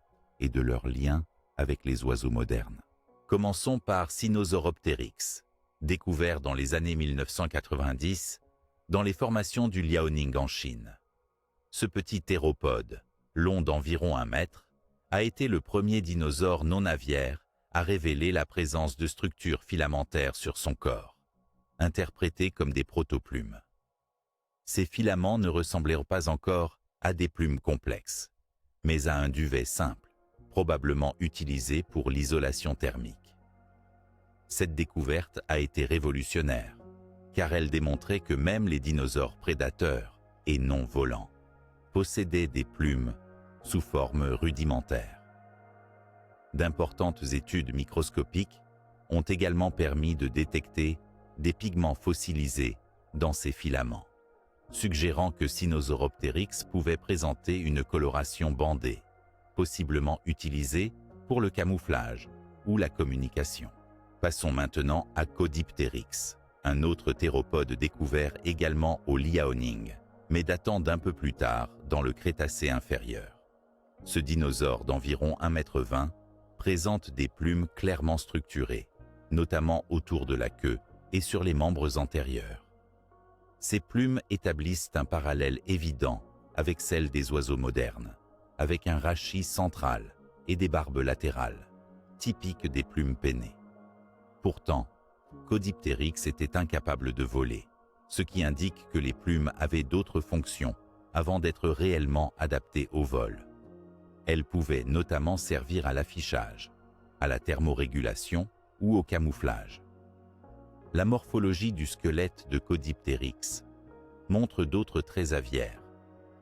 et de leur lien avec les oiseaux modernes. Commençons par Sinosauropteryx, découvert dans les années 1990 dans les formations du Liaoning en Chine. Ce petit théropode, long d'environ 1 mètre, a été le premier dinosaure non aviaire à révéler la présence de structures filamentaires sur son corps, interprétées comme des protoplumes. Ces filaments ne ressemblaient pas encore à des plumes complexes, mais à un duvet simple, probablement utilisé pour l'isolation thermique. Cette découverte a été révolutionnaire, car elle démontrait que même les dinosaures prédateurs et non volants possédaient des plumes sous forme rudimentaire. D'importantes études microscopiques ont également permis de détecter des pigments fossilisés dans ces filaments, suggérant que Sinosauropteryx pouvait présenter une coloration bandée, possiblement utilisée pour le camouflage ou la communication. Passons maintenant à Caudipteryx, un autre théropode découvert également au Liaoning, mais datant d'un peu plus tard dans le Crétacé inférieur. Ce dinosaure d'environ 1,20 m présente des plumes clairement structurées, notamment autour de la queue et sur les membres antérieurs. Ces plumes établissent un parallèle évident avec celles des oiseaux modernes, avec un rachis central et des barbes latérales, typiques des plumes pennées. Pourtant, Caudipteryx était incapable de voler, ce qui indique que les plumes avaient d'autres fonctions avant d'être réellement adaptées au vol. Elles pouvaient notamment servir à l'affichage, à la thermorégulation ou au camouflage. La morphologie du squelette de Caudipteryx montre d'autres traits aviaires,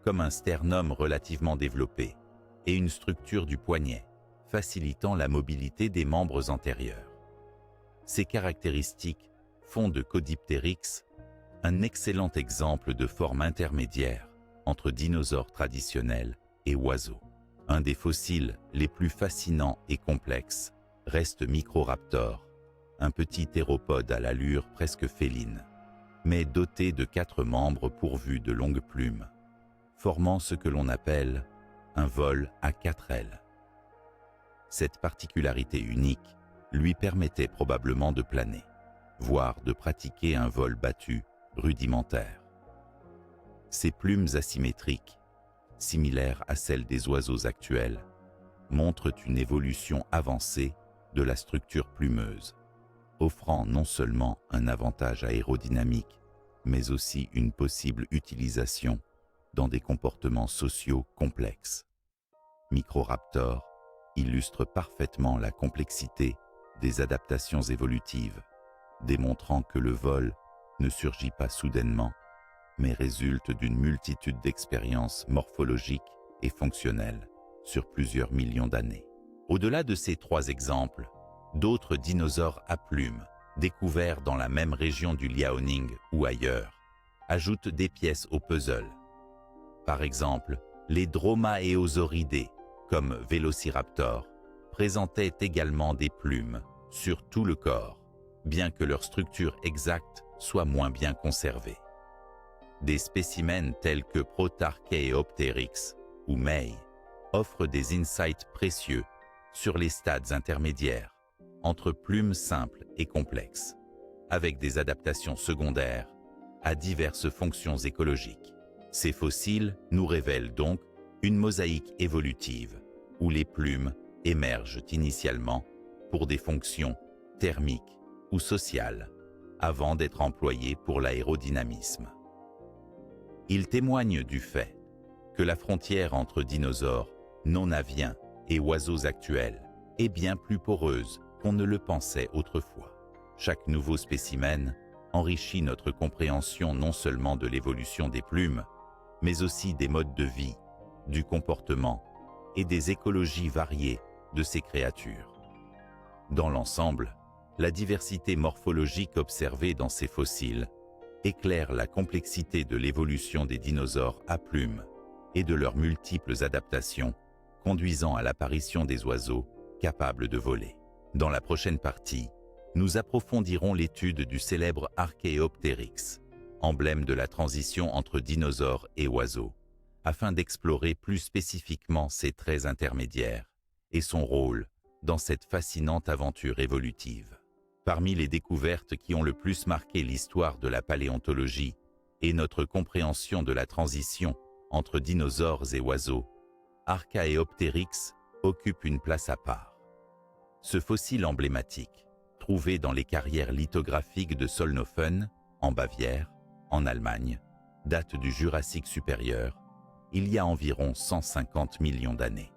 comme un sternum relativement développé et une structure du poignet, facilitant la mobilité des membres antérieurs. Ces caractéristiques font de Caudipteryx un excellent exemple de forme intermédiaire entre dinosaures traditionnels et oiseaux. Un des fossiles les plus fascinants et complexes reste Microraptor, un petit théropode à l'allure presque féline, mais doté de 4 membres pourvus de longues plumes, formant ce que l'on appelle un vol à 4 ailes. Cette particularité unique lui permettait probablement de planer, voire de pratiquer un vol battu rudimentaire. Ces plumes asymétriques, similaires à celles des oiseaux actuels, montrent une évolution avancée de la structure plumeuse, offrant non seulement un avantage aérodynamique, mais aussi une possible utilisation dans des comportements sociaux complexes. Microraptor illustre parfaitement la complexité des adaptations évolutives, démontrant que le vol ne surgit pas soudainement, mais résulte d'une multitude d'expériences morphologiques et fonctionnelles sur plusieurs millions d'années. Au-delà de ces 3 exemples, D'autres dinosaures à plumes, découverts dans la même région du Liaoning ou ailleurs, ajoutent des pièces au puzzle. Par exemple, les Dromaeosauridés, comme Vélociraptor, présentaient également des plumes sur tout le corps, bien que leur structure exacte soit moins bien conservée. Des spécimens tels que Protarchaeopteryx ou May offrent des insights précieux sur les stades intermédiaires, entre plumes simples et complexes, avec des adaptations secondaires à diverses fonctions écologiques. Ces fossiles nous révèlent donc une mosaïque évolutive où les plumes émergent initialement pour des fonctions thermiques ou sociales avant d'être employées pour l'aérodynamisme. Ils témoignent du fait que la frontière entre dinosaures non aviens et oiseaux actuels est bien plus poreuse qu'on ne le pensait autrefois. Chaque nouveau spécimen enrichit notre compréhension non seulement de l'évolution des plumes, mais aussi des modes de vie, du comportement et des écologies variées de ces créatures. Dans l'ensemble, la diversité morphologique observée dans ces fossiles éclaire la complexité de l'évolution des dinosaures à plumes et de leurs multiples adaptations, conduisant à l'apparition des oiseaux capables de voler. Dans la prochaine partie, nous approfondirons l'étude du célèbre Archaeopteryx, emblème de la transition entre dinosaures et oiseaux, afin d'explorer plus spécifiquement ses traits intermédiaires et son rôle dans cette fascinante aventure évolutive. Parmi les découvertes qui ont le plus marqué l'histoire de la paléontologie et notre compréhension de la transition entre dinosaures et oiseaux, Archaeopteryx occupe une place à part. Ce fossile emblématique, trouvé dans les carrières lithographiques de Solnhofen, en Bavière, en Allemagne, date du Jurassique supérieur, il y a environ 150 millions d'années.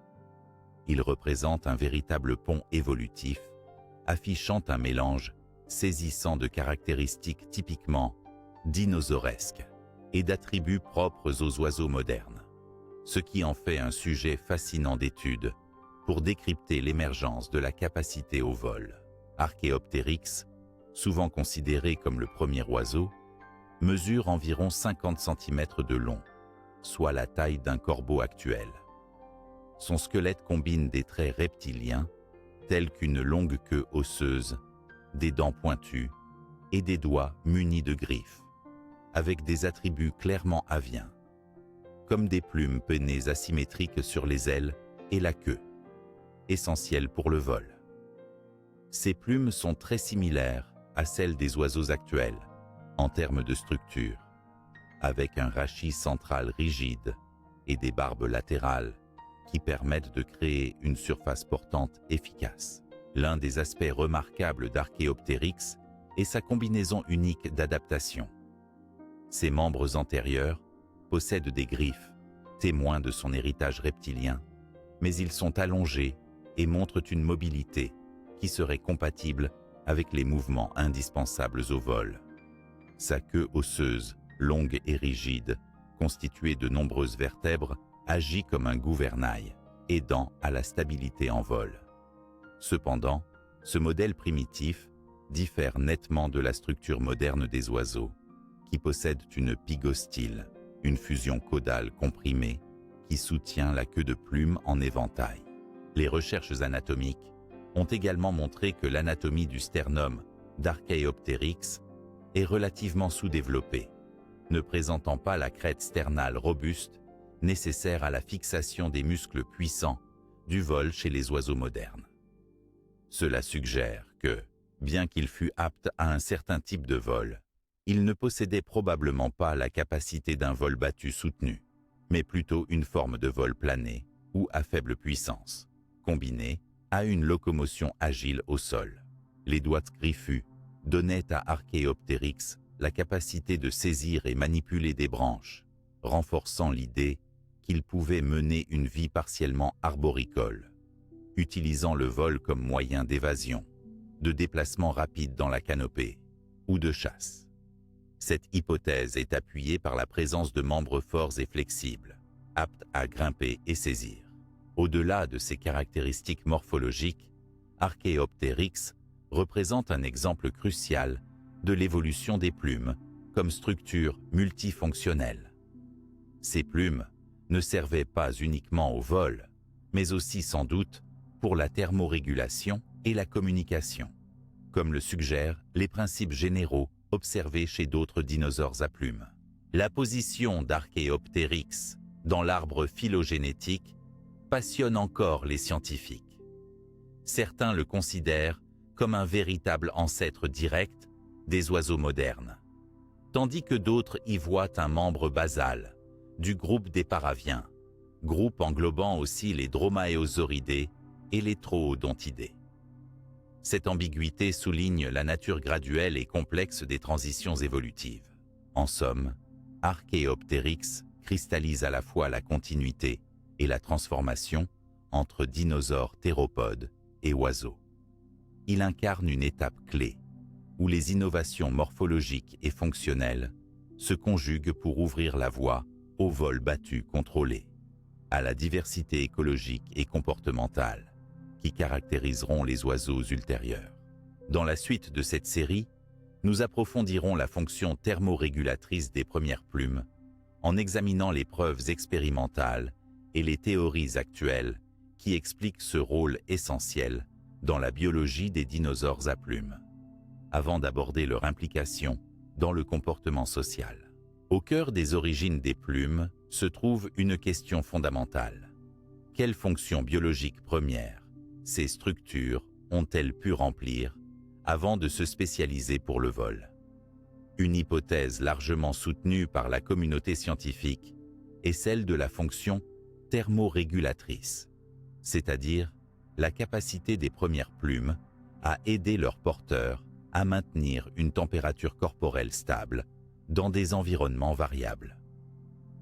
Il représente un véritable pont évolutif, affichant un mélange saisissant de caractéristiques typiquement dinosauresques et d'attributs propres aux oiseaux modernes, ce qui en fait un sujet fascinant d'étude pour décrypter l'émergence de la capacité au vol. Archaeopteryx, souvent considéré comme le premier oiseau, mesure environ 50 cm de long, soit la taille d'un corbeau actuel. Son squelette combine des traits reptiliens, tels qu'une longue queue osseuse, des dents pointues et des doigts munis de griffes, avec des attributs clairement aviens, comme des plumes pennées asymétriques sur les ailes et la queue, essentielles pour le vol. Ces plumes sont très similaires à celles des oiseaux actuels, en termes de structure, avec un rachis central rigide et des barbes latérales qui permettent de créer une surface portante efficace. L'un des aspects remarquables d'Archaeopteryx est sa combinaison unique d'adaptation. Ses membres antérieurs possèdent des griffes, témoins de son héritage reptilien, mais ils sont allongés et montrent une mobilité qui serait compatible avec les mouvements indispensables au vol. Sa queue osseuse, longue et rigide, constituée de nombreuses vertèbres, agit comme un gouvernail, aidant à la stabilité en vol. Cependant, ce modèle primitif diffère nettement de la structure moderne des oiseaux, qui possèdent une pygostyle, une fusion caudale comprimée qui soutient la queue de plume en éventail. Les recherches anatomiques ont également montré que l'anatomie du sternum d'Archaeopteryx est relativement sous-développée, ne présentant pas la crête sternale robuste nécessaire à la fixation des muscles puissants du vol chez les oiseaux modernes. Cela suggère que, bien qu'il fût apte à un certain type de vol, il ne possédait probablement pas la capacité d'un vol battu soutenu, mais plutôt une forme de vol plané ou à faible puissance, combinée à une locomotion agile au sol. Les doigts griffus donnaient à Archaeopteryx la capacité de saisir et manipuler des branches, renforçant l'idée qu'il pouvait mener une vie partiellement arboricole, utilisant le vol comme moyen d'évasion, de déplacement rapide dans la canopée ou de chasse. Cette hypothèse est appuyée par la présence de membres forts et flexibles, aptes à grimper et saisir. Au-delà de ces caractéristiques morphologiques, Archaeopteryx représente un exemple crucial de l'évolution des plumes comme structure multifonctionnelle. Ces plumes ne servaient pas uniquement au vol, mais aussi sans doute pour la thermorégulation et la communication, comme le suggèrent les principes généraux observés chez d'autres dinosaures à plumes. La position d'Archaeopteryx dans l'arbre phylogénétique passionne encore les scientifiques. Certains le considèrent comme un véritable ancêtre direct des oiseaux modernes, tandis que d'autres y voient un membre basal du groupe des paraviens, groupe englobant aussi les Dromaeosauridés et les Troodontidés. Cette ambiguïté souligne la nature graduelle et complexe des transitions évolutives. En somme, Archaeopteryx cristallise à la fois la continuité et la transformation entre dinosaures théropodes et oiseaux. Il incarne une étape clé où les innovations morphologiques et fonctionnelles se conjuguent pour ouvrir la voie au vol battu contrôlé, à la diversité écologique et comportementale qui caractériseront les oiseaux ultérieurs. Dans la suite de cette série, nous approfondirons la fonction thermorégulatrice des premières plumes en examinant les preuves expérimentales et les théories actuelles qui expliquent ce rôle essentiel dans la biologie des dinosaures à plumes, avant d'aborder leur implication dans le comportement social. Au cœur des origines des plumes se trouve une question fondamentale. Quelle fonction biologique première ces structures ont-elles pu remplir avant de se spécialiser pour le vol? Une hypothèse largement soutenue par la communauté scientifique est celle de la fonction thermorégulatrice, c'est-à-dire la capacité des premières plumes à aider leurs porteurs à maintenir une température corporelle stable dans des environnements variables.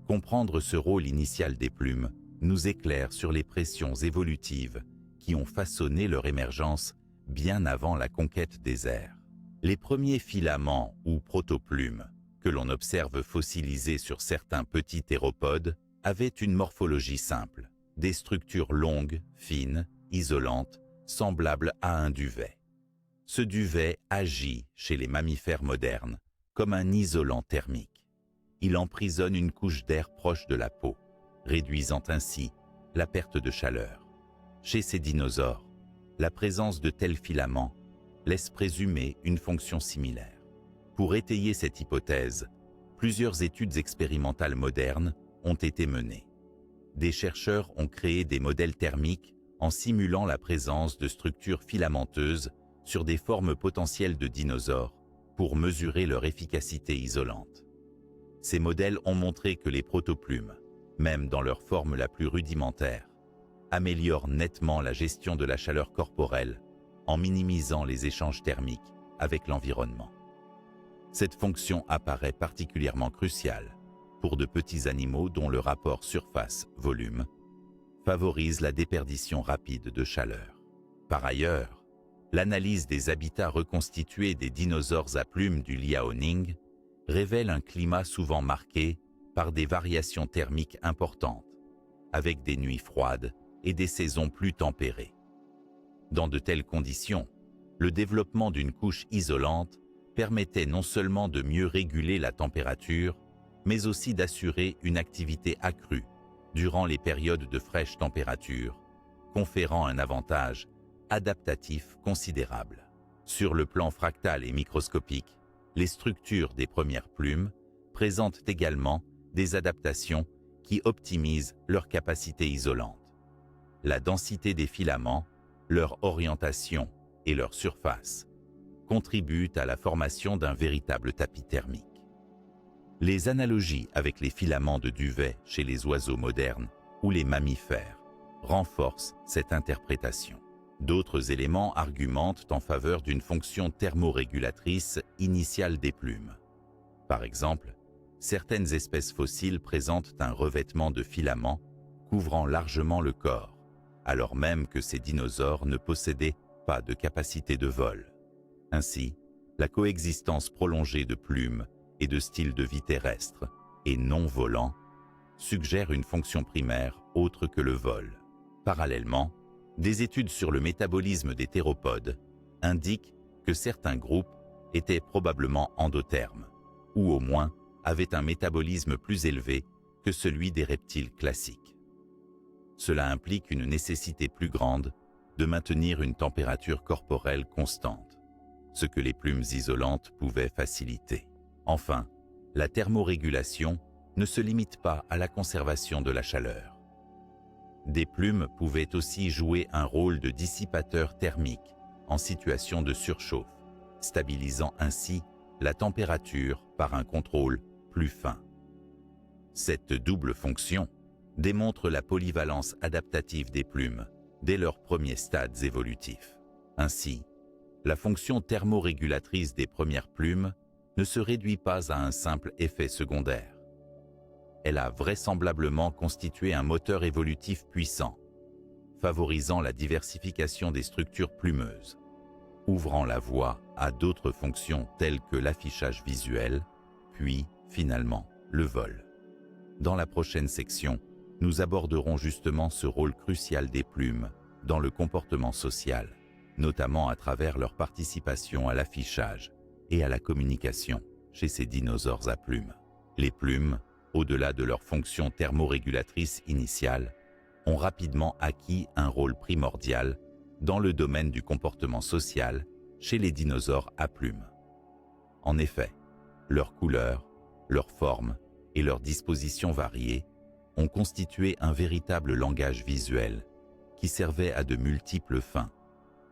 Comprendre ce rôle initial des plumes nous éclaire sur les pressions évolutives qui ont façonné leur émergence bien avant la conquête des airs. Les premiers filaments ou protoplumes que l'on observe fossilisés sur certains petits théropodes avaient une morphologie simple, des structures longues, fines, isolantes, semblables à un duvet. Ce duvet agit chez les mammifères modernes comme un isolant thermique. Il emprisonne une couche d'air proche de la peau, réduisant ainsi la perte de chaleur. Chez ces dinosaures, la présence de tels filaments laisse présumer une fonction similaire. Pour étayer cette hypothèse, plusieurs études expérimentales modernes ont été menées. Des chercheurs ont créé des modèles thermiques en simulant la présence de structures filamenteuses sur des formes potentielles de dinosaures pour mesurer leur efficacité isolante. Ces modèles ont montré que les protoplumes, même dans leur forme la plus rudimentaire, améliorent nettement la gestion de la chaleur corporelle en minimisant les échanges thermiques avec l'environnement. Cette fonction apparaît particulièrement cruciale pour de petits animaux dont le rapport surface-volume favorise la déperdition rapide de chaleur. Par ailleurs, l'analyse des habitats reconstitués des dinosaures à plumes du Liaoning révèle un climat souvent marqué par des variations thermiques importantes, avec des nuits froides et des saisons plus tempérées. Dans de telles conditions, le développement d'une couche isolante permettait non seulement de mieux réguler la température, mais aussi d'assurer une activité accrue durant les périodes de fraîche température, conférant un avantage adaptatif considérable. Sur le plan fractal et microscopique, les structures des premières plumes présentent également des adaptations qui optimisent leur capacité isolante. La densité des filaments, leur orientation et leur surface contribuent à la formation d'un véritable tapis thermique. Les analogies avec les filaments de duvet chez les oiseaux modernes ou les mammifères renforcent cette interprétation. D'autres éléments argumentent en faveur d'une fonction thermorégulatrice initiale des plumes. Par exemple, certaines espèces fossiles présentent un revêtement de filaments couvrant largement le corps, alors même que ces dinosaures ne possédaient pas de capacité de vol. Ainsi, la coexistence prolongée de plumes et de styles de vie terrestres et non volants suggère une fonction primaire autre que le vol. Parallèlement, Des études sur le métabolisme des théropodes indiquent que certains groupes étaient probablement endothermes, ou au moins avaient un métabolisme plus élevé que celui des reptiles classiques. Cela implique une nécessité plus grande de maintenir une température corporelle constante, ce que les plumes isolantes pouvaient faciliter. Enfin, la thermorégulation ne se limite pas à la conservation de la chaleur. Des plumes pouvaient aussi jouer un rôle de dissipateur thermique en situation de surchauffe, stabilisant ainsi la température par un contrôle plus fin. Cette double fonction démontre la polyvalence adaptative des plumes dès leurs premiers stades évolutifs. Ainsi, la fonction thermorégulatrice des premières plumes ne se réduit pas à un simple effet secondaire. Elle a vraisemblablement constitué un moteur évolutif puissant, favorisant la diversification des structures plumeuses, ouvrant la voie à d'autres fonctions telles que l'affichage visuel, puis, finalement, le vol. Dans la prochaine section, nous aborderons justement ce rôle crucial des plumes dans le comportement social, notamment à travers leur participation à l'affichage et à la communication chez ces dinosaures à plumes. Les plumes, au-delà de leur fonction thermorégulatrice initiale, ont rapidement acquis un rôle primordial dans le domaine du comportement social chez les dinosaures à plumes. En effet, leur couleur, leur forme et leur disposition variée ont constitué un véritable langage visuel qui servait à de multiples fins,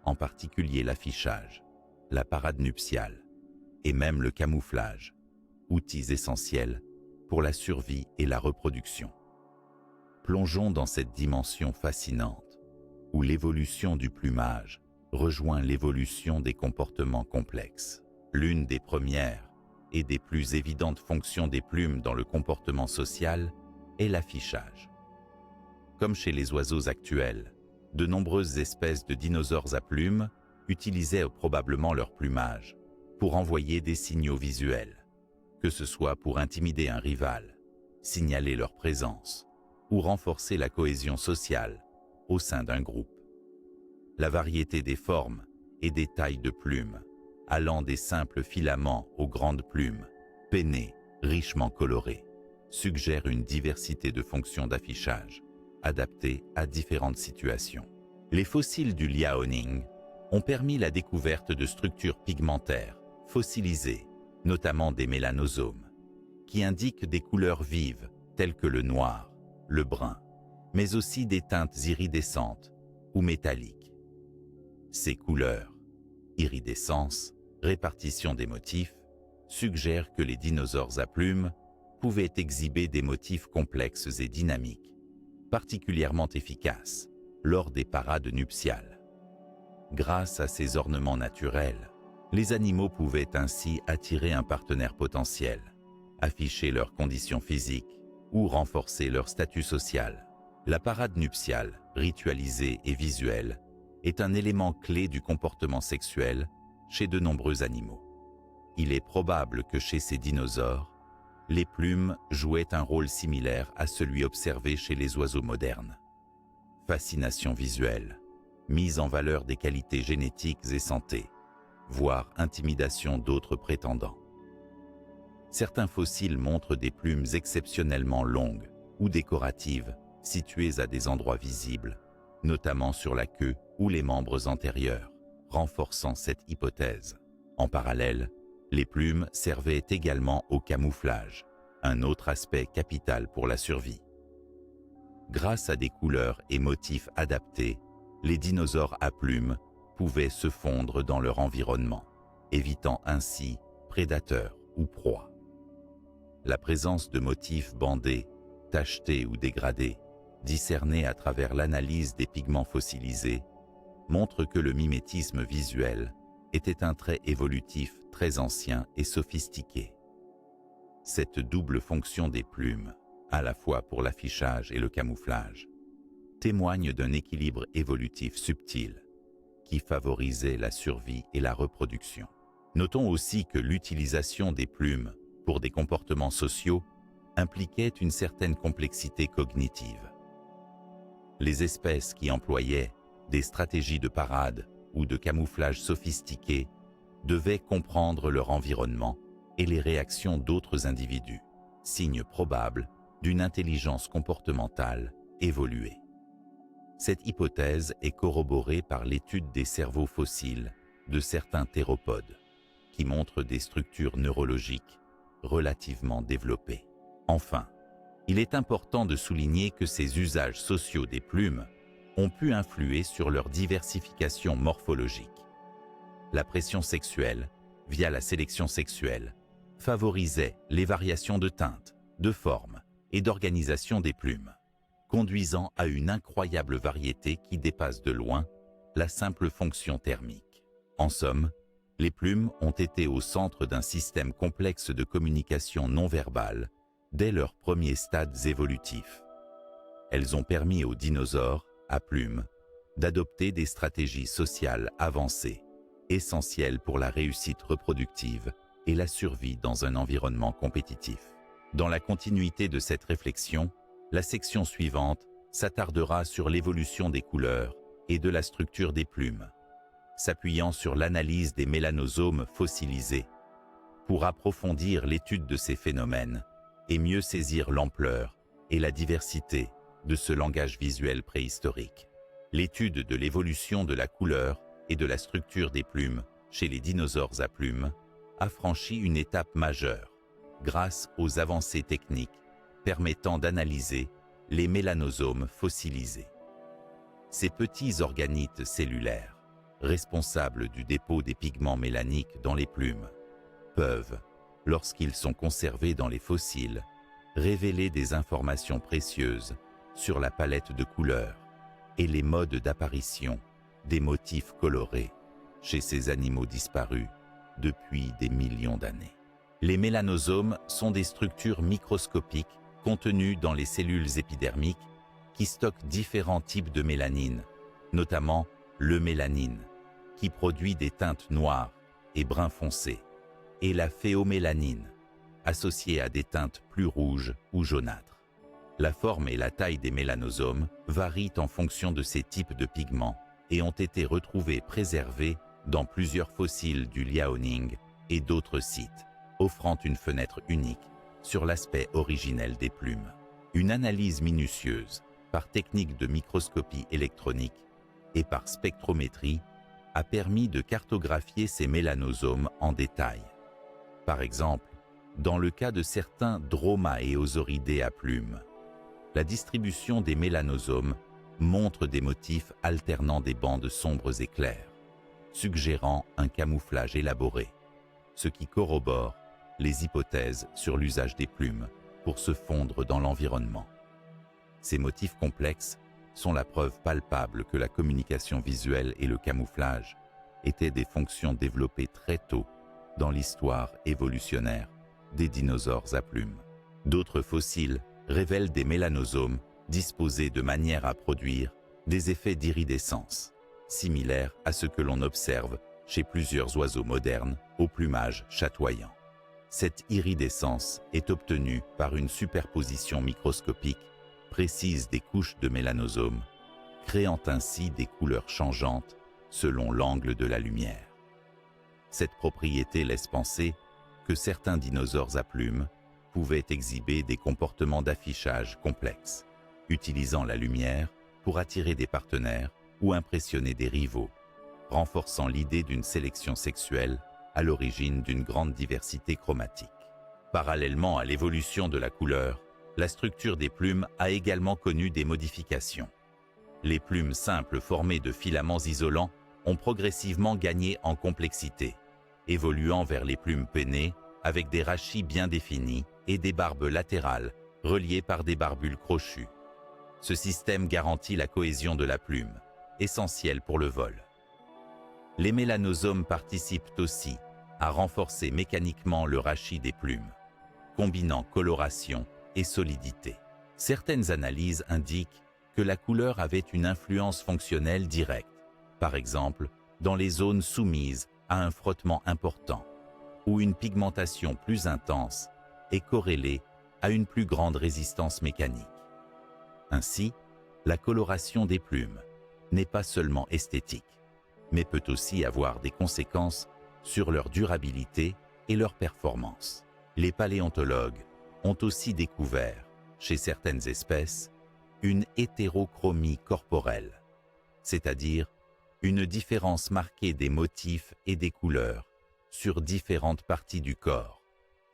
en particulier l'affichage, la parade nuptiale et même le camouflage, outils essentiels pour la survie et la reproduction. Plongeons dans cette dimension fascinante où l'évolution du plumage rejoint l'évolution des comportements complexes. L'une des premières et des plus évidentes fonctions des plumes dans le comportement social est l'affichage. Comme chez les oiseaux actuels, de nombreuses espèces de dinosaures à plumes utilisaient probablement leur plumage pour envoyer des signaux visuels, que ce soit pour intimider un rival, signaler leur présence ou renforcer la cohésion sociale au sein d'un groupe. La variété des formes et des tailles de plumes, allant des simples filaments aux grandes plumes, pennées, richement colorées, suggère une diversité de fonctions d'affichage adaptées à différentes situations. Les fossiles du Liaoning ont permis la découverte de structures pigmentaires fossilisées, notamment des mélanosomes, qui indiquent des couleurs vives telles que le noir, le brun, mais aussi des teintes iridescentes ou métalliques. Ces couleurs, iridescence, répartition des motifs, suggèrent que les dinosaures à plumes pouvaient exhiber des motifs complexes et dynamiques, particulièrement efficaces lors des parades nuptiales. Grâce à ces ornements naturels, les animaux pouvaient ainsi attirer un partenaire potentiel, afficher leurs conditions physiques ou renforcer leur statut social. La parade nuptiale, ritualisée et visuelle, est un élément clé du comportement sexuel chez de nombreux animaux. Il est probable que chez ces dinosaures, les plumes jouaient un rôle similaire à celui observé chez les oiseaux modernes. Fascination visuelle, mise en valeur des qualités génétiques et santé, voire intimidation d'autres prétendants. Certains fossiles montrent des plumes exceptionnellement longues ou décoratives situées à des endroits visibles, notamment sur la queue ou les membres antérieurs, renforçant cette hypothèse. En parallèle, les plumes servaient également au camouflage, un autre aspect capital pour la survie. Grâce à des couleurs et motifs adaptés, les dinosaures à plumes pouvaient se fondre dans leur environnement, évitant ainsi prédateurs ou proies. La présence de motifs bandés, tachetés ou dégradés, discernés à travers l'analyse des pigments fossilisés, montre que le mimétisme visuel était un trait évolutif très ancien et sophistiqué. Cette double fonction des plumes, à la fois pour l'affichage et le camouflage, témoigne d'un équilibre évolutif subtil qui favorisait la survie et la reproduction. Notons aussi que l'utilisation des plumes pour des comportements sociaux impliquait une certaine complexité cognitive. Les espèces qui employaient des stratégies de parade ou de camouflage sophistiquées devaient comprendre leur environnement et les réactions d'autres individus, signe probable d'une intelligence comportementale évoluée. Cette hypothèse est corroborée par l'étude des cerveaux fossiles de certains théropodes, qui montrent des structures neurologiques relativement développées. Enfin, il est important de souligner que ces usages sociaux des plumes ont pu influer sur leur diversification morphologique. La pression sexuelle, via la sélection sexuelle, favorisait les variations de teinte, de forme et d'organisation des plumes, conduisant à une incroyable variété qui dépasse de loin la simple fonction thermique. En somme, les plumes ont été au centre d'un système complexe de communication non verbale dès leurs premiers stades évolutifs. Elles ont permis aux dinosaures, à plumes, d'adopter des stratégies sociales avancées, essentielles pour la réussite reproductive et la survie dans un environnement compétitif. Dans la continuité de cette réflexion, la section suivante s'attardera sur l'évolution des couleurs et de la structure des plumes, s'appuyant sur l'analyse des mélanosomes fossilisés, pour approfondir l'étude de ces phénomènes et mieux saisir l'ampleur et la diversité de ce langage visuel préhistorique. L'étude de l'évolution de la couleur et de la structure des plumes chez les dinosaures à plumes a franchi une étape majeure grâce aux avancées techniques permettant d'analyser les mélanosomes fossilisés. Ces petits organites cellulaires, responsables du dépôt des pigments mélaniques dans les plumes, peuvent, lorsqu'ils sont conservés dans les fossiles, révéler des informations précieuses sur la palette de couleurs et les modes d'apparition des motifs colorés chez ces animaux disparus depuis des millions d'années. Les mélanosomes sont des structures microscopiques contenues dans les cellules épidermiques qui stockent différents types de mélanine, notamment l'eumélanine, qui produit des teintes noires et brun foncé, et la phéomélanine, associée à des teintes plus rouges ou jaunâtres. La forme et la taille des mélanosomes varient en fonction de ces types de pigments et ont été retrouvés préservés dans plusieurs fossiles du Liaoning et d'autres sites, offrant une fenêtre unique sur l'aspect originel des plumes. Une analyse minutieuse, par technique de microscopie électronique et par spectrométrie, a permis de cartographier ces mélanosomes en détail. Par exemple, dans le cas de certains dromaeosauridae à plumes, la distribution des mélanosomes montre des motifs alternant des bandes sombres et claires, suggérant un camouflage élaboré, ce qui corrobore les hypothèses sur l'usage des plumes pour se fondre dans l'environnement. Ces motifs complexes sont la preuve palpable que la communication visuelle et le camouflage étaient des fonctions développées très tôt dans l'histoire évolutionnaire des dinosaures à plumes. D'autres fossiles révèlent des mélanosomes disposés de manière à produire des effets d'iridescence, similaires à ce que l'on observe chez plusieurs oiseaux modernes au plumage chatoyant. Cette iridescence est obtenue par une superposition microscopique précise des couches de mélanosomes, créant ainsi des couleurs changeantes selon l'angle de la lumière. Cette propriété laisse penser que certains dinosaures à plumes pouvaient exhiber des comportements d'affichage complexes, utilisant la lumière pour attirer des partenaires ou impressionner des rivaux, renforçant l'idée d'une sélection sexuelle à l'origine d'une grande diversité chromatique. Parallèlement à l'évolution de la couleur, la structure des plumes a également connu des modifications. Les plumes simples formées de filaments isolants ont progressivement gagné en complexité, évoluant vers les plumes pennées avec des rachis bien définis et des barbes latérales reliées par des barbules crochues. Ce système garantit la cohésion de la plume, essentielle pour le vol. Les mélanosomes participent aussi à renforcer mécaniquement le rachis des plumes, combinant coloration et solidité. Certaines analyses indiquent que la couleur avait une influence fonctionnelle directe, par exemple dans les zones soumises à un frottement important, où une pigmentation plus intense est corrélée à une plus grande résistance mécanique. Ainsi, la coloration des plumes n'est pas seulement esthétique, mais peut aussi avoir des conséquences sur leur durabilité et leur performance. Les paléontologues ont aussi découvert, chez certaines espèces, une hétérochromie corporelle, c'est-à-dire une différence marquée des motifs et des couleurs sur différentes parties du corps,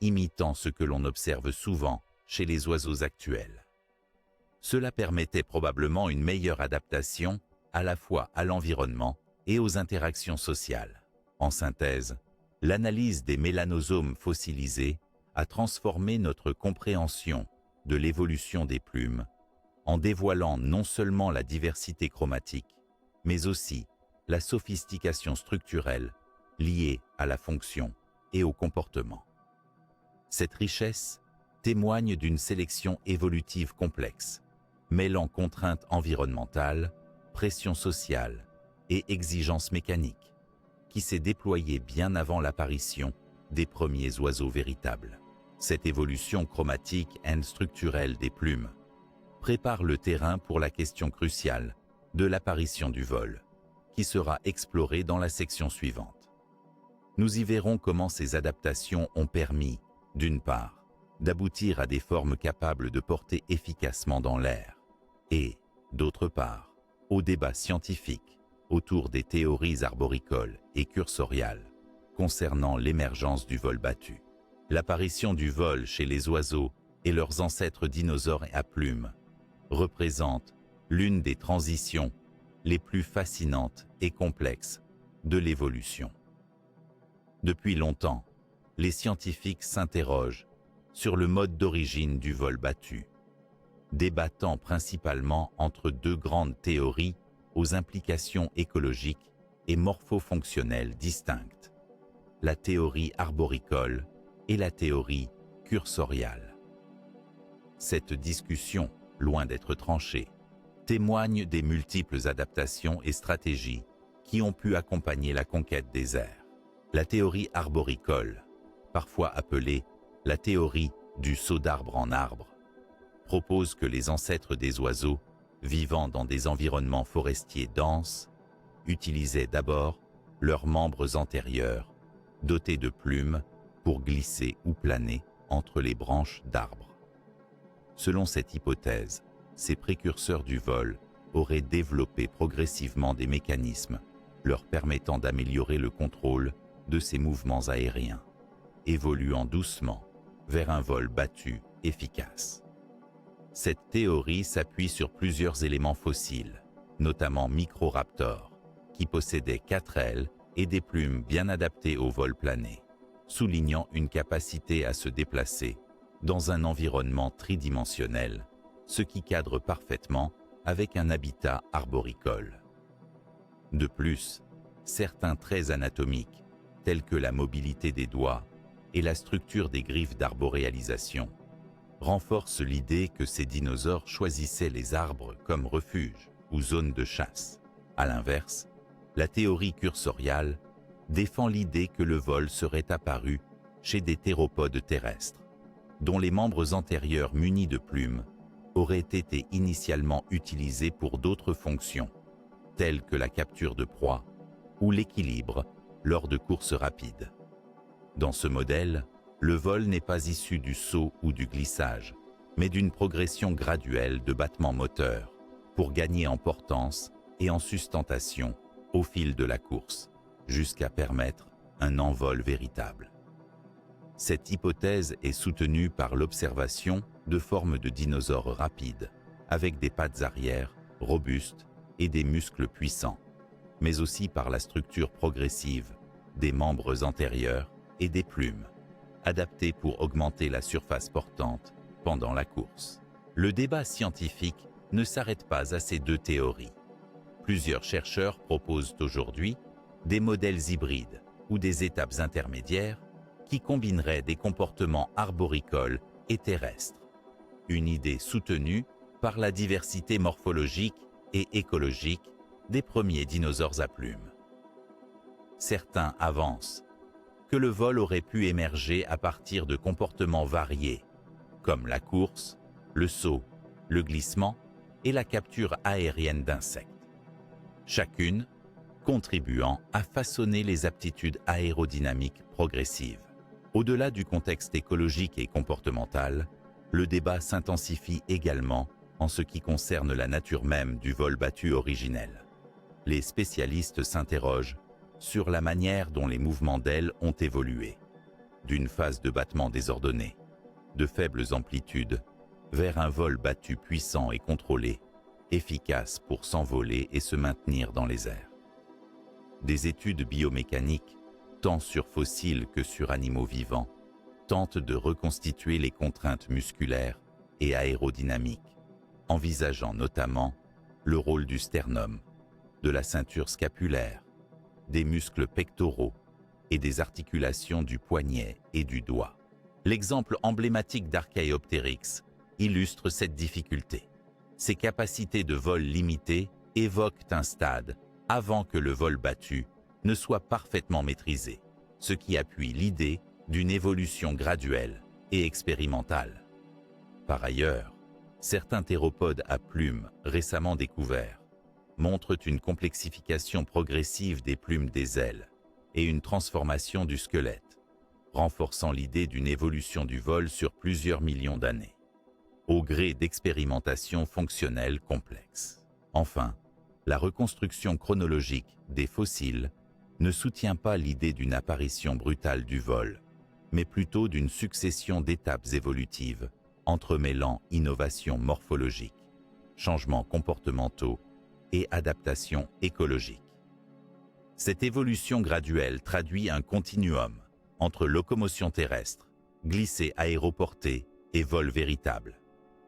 imitant ce que l'on observe souvent chez les oiseaux actuels. Cela permettait probablement une meilleure adaptation à la fois à l'environnement et aux interactions sociales. En synthèse, l'analyse des mélanosomes fossilisés a transformé notre compréhension de l'évolution des plumes en dévoilant non seulement la diversité chromatique, mais aussi la sophistication structurelle liée à la fonction et au comportement. Cette richesse témoigne d'une sélection évolutive complexe, mêlant contraintes environnementales, pression sociale et exigences mécaniques, qui s'est déployée bien avant l'apparition des premiers oiseaux véritables. Cette évolution chromatique et structurelle des plumes prépare le terrain pour la question cruciale de l'apparition du vol, qui sera explorée dans la section suivante. Nous y verrons comment ces adaptations ont permis, d'une part, d'aboutir à des formes capables de porter efficacement dans l'air, et, d'autre part, au débat scientifique autour des théories arboricoles et cursoriales concernant l'émergence du vol battu. L'apparition du vol chez les oiseaux et leurs ancêtres dinosaures à plumes représente l'une des transitions les plus fascinantes et complexes de l'évolution. Depuis longtemps, les scientifiques s'interrogent sur le mode d'origine du vol battu, débattant principalement entre deux grandes théories aux implications écologiques et morpho-fonctionnelles distinctes, la théorie arboricole et la théorie cursoriale. Cette discussion, loin d'être tranchée, témoigne des multiples adaptations et stratégies qui ont pu accompagner la conquête des airs. La théorie arboricole, parfois appelée la théorie du saut d'arbre en arbre, propose que les ancêtres des oiseaux, vivant dans des environnements forestiers denses, utilisaient d'abord leurs membres antérieurs, dotés de plumes, pour glisser ou planer entre les branches d'arbres. Selon cette hypothèse, ces précurseurs du vol auraient développé progressivement des mécanismes leur permettant d'améliorer le contrôle de ces mouvements aériens, évoluant doucement vers un vol battu efficace. Cette théorie s'appuie sur plusieurs éléments fossiles, notamment Microraptor, qui possédait 4 ailes et des plumes bien adaptées au vol plané, soulignant une capacité à se déplacer dans un environnement tridimensionnel, ce qui cadre parfaitement avec un habitat arboricole. De plus, certains traits anatomiques, tels que la mobilité des doigts et la structure des griffes d'arboréalisation, renforcent l'idée que ces dinosaures choisissaient les arbres comme refuge ou zone de chasse. À l'inverse, la théorie cursoriale défend l'idée que le vol serait apparu chez des théropodes terrestres, dont les membres antérieurs munis de plumes auraient été initialement utilisés pour d'autres fonctions, telles que la capture de proie ou l'équilibre lors de courses rapides. Dans ce modèle, le vol n'est pas issu du saut ou du glissage, mais d'une progression graduelle de battements moteurs pour gagner en portance et en sustentation au fil de la course, jusqu'à permettre un envol véritable. Cette hypothèse est soutenue par l'observation de formes de dinosaures rapides, avec des pattes arrière robustes et des muscles puissants, mais aussi par la structure progressive des membres antérieurs et des plumes, adaptées pour augmenter la surface portante pendant la course. Le débat scientifique ne s'arrête pas à ces deux théories. Plusieurs chercheurs proposent aujourd'hui des modèles hybrides ou des étapes intermédiaires qui combineraient des comportements arboricoles et terrestres, une idée soutenue par la diversité morphologique et écologique des premiers dinosaures à plumes. Certains avancent que le vol aurait pu émerger à partir de comportements variés, comme la course, le saut, le glissement et la capture aérienne d'insectes. chacune contribuant à façonner les aptitudes aérodynamiques progressives. Au-delà du contexte écologique et comportemental, le débat s'intensifie également en ce qui concerne la nature même du vol battu originel. Les spécialistes s'interrogent sur la manière dont les mouvements d'ailes ont évolué, d'une phase de battement désordonné, de faibles amplitudes, vers un vol battu puissant et contrôlé, efficace pour s'envoler et se maintenir dans les airs. Des études biomécaniques, tant sur fossiles que sur animaux vivants, tentent de reconstituer les contraintes musculaires et aérodynamiques, envisageant notamment le rôle du sternum, de la ceinture scapulaire, des muscles pectoraux et des articulations du poignet et du doigt. L'exemple emblématique d'Archaeopteryx illustre cette difficulté. Ses capacités de vol limitées évoquent un stade avant que le vol battu ne soit parfaitement maîtrisé, ce qui appuie l'idée d'une évolution graduelle et expérimentale. Par ailleurs, certains théropodes à plumes récemment découverts montrent une complexification progressive des plumes des ailes et une transformation du squelette, renforçant l'idée d'une évolution du vol sur plusieurs millions d'années, au gré d'expérimentations fonctionnelles complexes. Enfin, la reconstruction chronologique des fossiles ne soutient pas l'idée d'une apparition brutale du vol, mais plutôt d'une succession d'étapes évolutives entremêlant innovations morphologiques, changements comportementaux et adaptations écologiques. Cette évolution graduelle traduit un continuum entre locomotion terrestre, glissée aéroportée et vol véritable,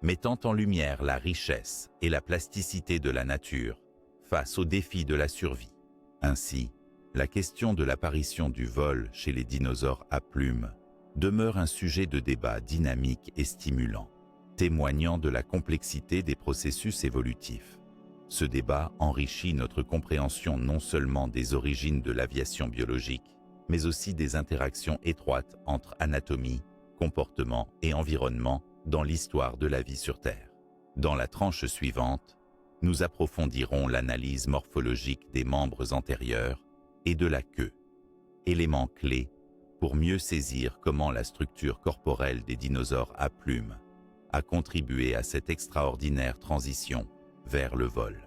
mettant en lumière la richesse et la plasticité de la nature face aux défis de la survie. Ainsi, la question de l'apparition du vol chez les dinosaures à plumes demeure un sujet de débat dynamique et stimulant, témoignant de la complexité des processus évolutifs. Ce débat enrichit notre compréhension non seulement des origines de l'aviation biologique, mais aussi des interactions étroites entre anatomie, comportement et environnement dans l'histoire de la vie sur Terre. Dans la tranche suivante, nous approfondirons l'analyse morphologique des membres antérieurs et de la queue, élément clé pour mieux saisir comment la structure corporelle des dinosaures à plumes a contribué à cette extraordinaire transition vers le vol.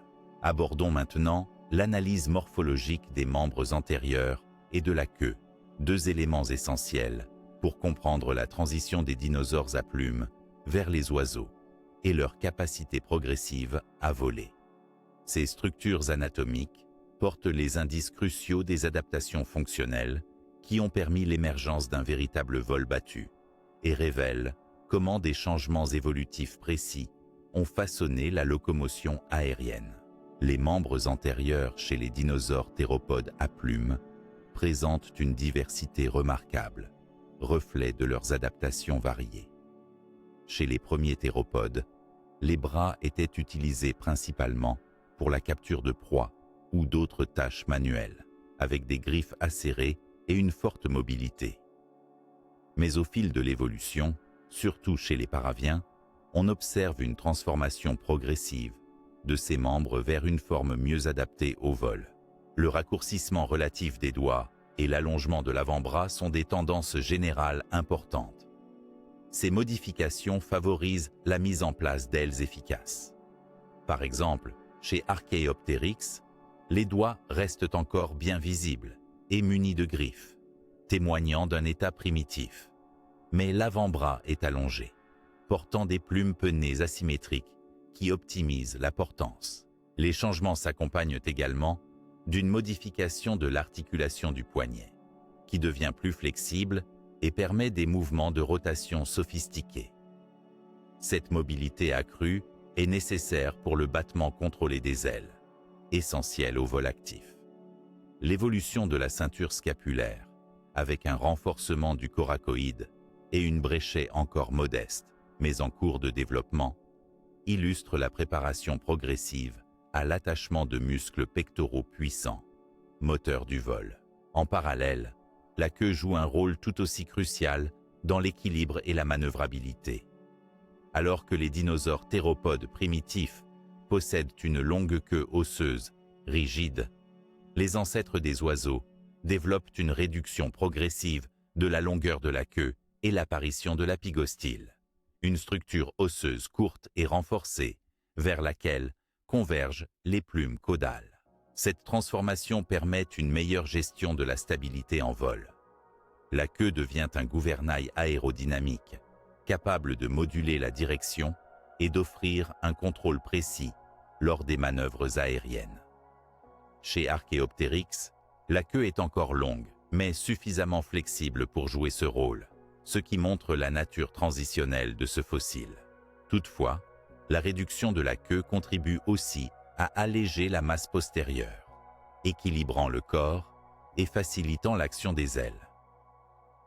Abordons maintenant l'analyse morphologique des membres antérieurs et de la queue, deux éléments essentiels pour comprendre la transition des dinosaures à plumes vers les oiseaux et leur capacité progressive à voler. Ces structures anatomiques portent les indices cruciaux des adaptations fonctionnelles qui ont permis l'émergence d'un véritable vol battu et révèlent comment des changements évolutifs précis ont façonné la locomotion aérienne. Les membres antérieurs chez les dinosaures théropodes à plumes présentent une diversité remarquable, reflet de leurs adaptations variées. Chez les premiers théropodes, les bras étaient utilisés principalement pour la capture de proies ou d'autres tâches manuelles, avec des griffes acérées et une forte mobilité. Mais au fil de l'évolution, surtout chez les paraviens, on observe une transformation progressive de ces membres vers une forme mieux adaptée au vol. Le raccourcissement relatif des doigts et l'allongement de l'avant-bras sont des tendances générales importantes. Ces modifications favorisent la mise en place d'ailes efficaces. Par exemple, chez Archaeopteryx, les doigts restent encore bien visibles et munis de griffes, témoignant d'un état primitif. Mais l'avant-bras est allongé, portant des plumes pennées asymétriques qui optimisent la portance. Les changements s'accompagnent également d'une modification de l'articulation du poignet, qui devient plus flexible et permet des mouvements de rotation sophistiqués. Cette mobilité accrue est nécessaire pour le battement contrôlé des ailes, essentiel au vol actif. L'évolution de la ceinture scapulaire, avec un renforcement du coracoïde et une bréchet encore modeste, mais en cours de développement, illustre la préparation progressive à l'attachement de muscles pectoraux puissants, moteurs du vol. En parallèle, la queue joue un rôle tout aussi crucial dans l'équilibre et la manœuvrabilité. Alors que les dinosaures théropodes primitifs possèdent une longue queue osseuse rigides, les ancêtres des oiseaux développent une réduction progressive de la longueur de la queue et l'apparition de l'apigostyle, une structure osseuse courte et renforcée vers laquelle convergent les plumes caudales. Cette transformation permet une meilleure gestion de la stabilité en vol. La queue devient un gouvernail aérodynamique, capable de moduler la direction et d'offrir un contrôle précis lors des manœuvres aériennes. Chez Archaeopteryx, la queue est encore longue, mais suffisamment flexible pour jouer ce rôle, ce qui montre la nature transitionnelle de ce fossile. Toutefois, la réduction de la queue contribue aussi à alléger la masse postérieure, équilibrant le corps et facilitant l'action des ailes.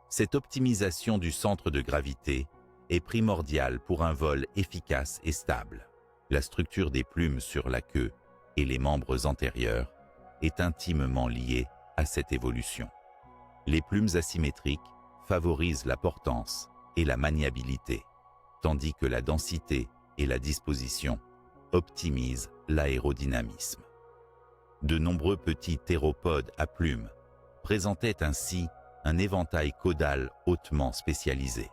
Cette optimisation du centre de gravité est primordiale pour un vol efficace et stable. La structure des plumes sur la queue et les membres antérieurs est intimement liée à cette évolution. Les plumes asymétriques favorisent la portance et la maniabilité, tandis que la densité et la disposition optimisent l'aérodynamisme. De nombreux petits théropodes à plumes présentaient ainsi un éventail caudal hautement spécialisé,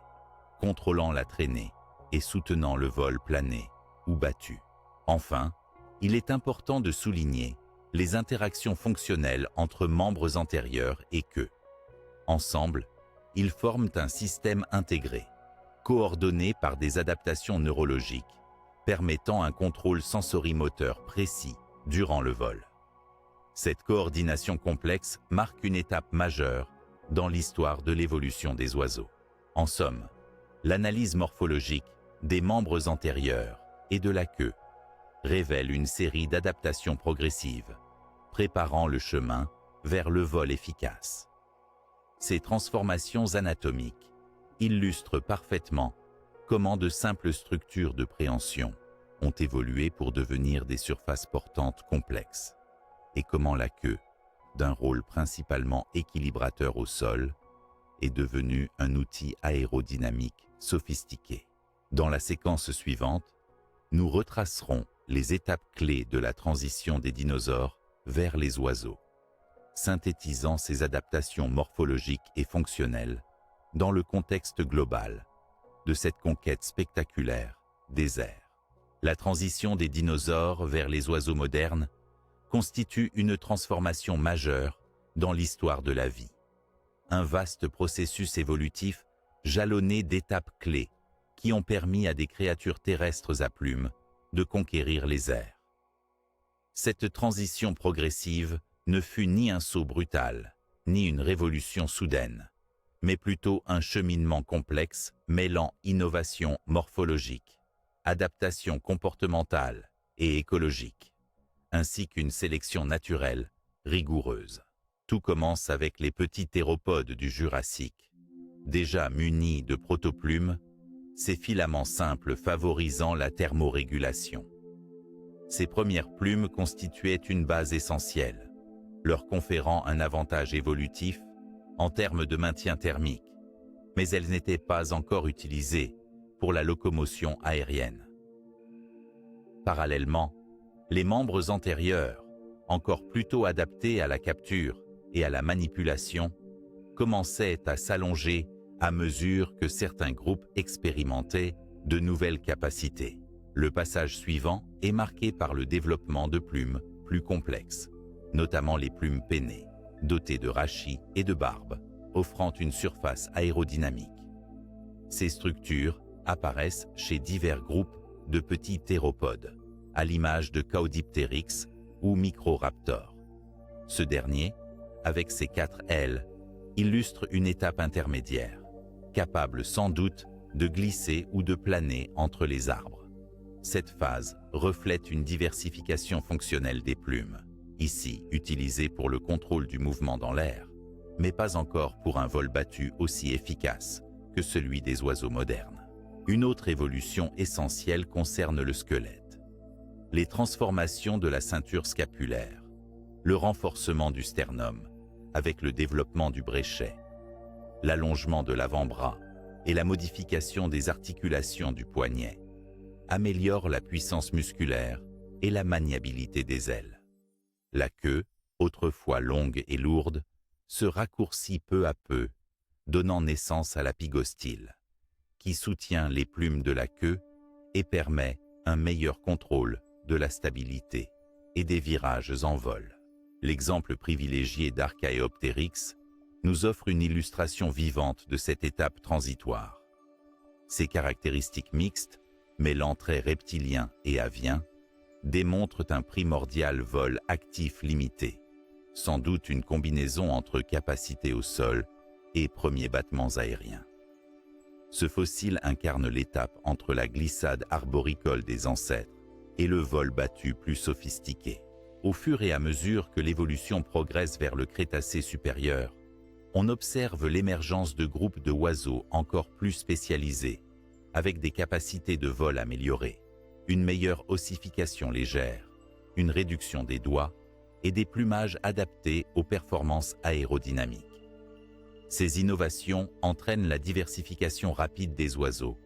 contrôlant la traînée et soutenant le vol plané ou battu. Enfin, il est important de souligner les interactions fonctionnelles entre membres antérieurs et queue. Ensemble, ils forment un système intégré, coordonné par des adaptations neurologiques, permettant un contrôle sensorimoteur précis durant le vol. Cette coordination complexe marque une étape majeure dans l'histoire de l'évolution des oiseaux. En somme, l'analyse morphologique des membres antérieurs et de la queue révèle une série d'adaptations progressives, préparant le chemin vers le vol efficace. Ces transformations anatomiques illustrent parfaitement comment de simples structures de préhension ont évolué pour devenir des surfaces portantes complexes, et comment la queue, d'un rôle principalement équilibrateur au sol, est devenue un outil aérodynamique sophistiqué. Dans la séquence suivante, nous retracerons les étapes clés de la transition des dinosaures vers les oiseaux, synthétisant ces adaptations morphologiques et fonctionnelles dans le contexte global de cette conquête spectaculaire des airs. La transition des dinosaures vers les oiseaux modernes constitue une transformation majeure dans l'histoire de la vie. Un vaste processus évolutif jalonné d'étapes clés qui ont permis à des créatures terrestres à plumes de conquérir les airs. Cette transition progressive ne fut ni un saut brutal, ni une révolution soudaine, mais plutôt un cheminement complexe mêlant innovation morphologique, adaptation comportementale et écologique, ainsi qu'une sélection naturelle rigoureuse. Tout commence avec les petits théropodes du Jurassique, déjà munis de protoplumes, ces filaments simples favorisant la thermorégulation. Ces premières plumes constituaient une base essentielle, leur conférant un avantage évolutif en termes de maintien thermique, mais elles n'étaient pas encore utilisées pour la locomotion aérienne. Parallèlement, les membres antérieurs, encore plutôt adaptés à la capture et à la manipulation, commençaient à s'allonger à mesure que certains groupes expérimentaient de nouvelles capacités. Le passage suivant est marqué par le développement de plumes plus complexes, notamment les plumes pennées, dotées de rachis et de barbes, offrant une surface aérodynamique. Ces structures apparaissent chez divers groupes de petits théropodes, à l'image de Caudipteryx ou Microraptor. Ce dernier, avec ses 4 ailes, illustre une étape intermédiaire, capable sans doute de glisser ou de planer entre les arbres. Cette phase reflète une diversification fonctionnelle des plumes, ici utilisée pour le contrôle du mouvement dans l'air, mais pas encore pour un vol battu aussi efficace que celui des oiseaux modernes. Une autre évolution essentielle concerne le squelette. Les transformations de la ceinture scapulaire, le renforcement du sternum, avec le développement du bréchet, l'allongement de l'avant-bras et la modification des articulations du poignet améliorent la puissance musculaire et la maniabilité des ailes. La queue, autrefois longue et lourde, se raccourcit peu à peu, donnant naissance à la pygostyle, qui soutient les plumes de la queue et permet un meilleur contrôle de la stabilité et des virages en vol. L'exemple privilégié d'Archaeopteryx nous offre une illustration vivante de cette étape transitoire. Ses caractéristiques mixtes, mêlant traits reptiliens et aviens, démontrent un primordial vol actif limité, sans doute une combinaison entre capacité au sol et premiers battements aériens. Ce fossile incarne l'étape entre la glissade arboricole des ancêtres et le vol battu plus sophistiqué. Au fur et à mesure que l'évolution progresse vers le Crétacé supérieur, on observe l'émergence de groupes de oiseaux encore plus spécialisés, avec des capacités de vol améliorées, une meilleure ossification légère, une réduction des doigts et des plumages adaptés aux performances aérodynamiques. Ces innovations entraînent la diversification rapide des oiseaux,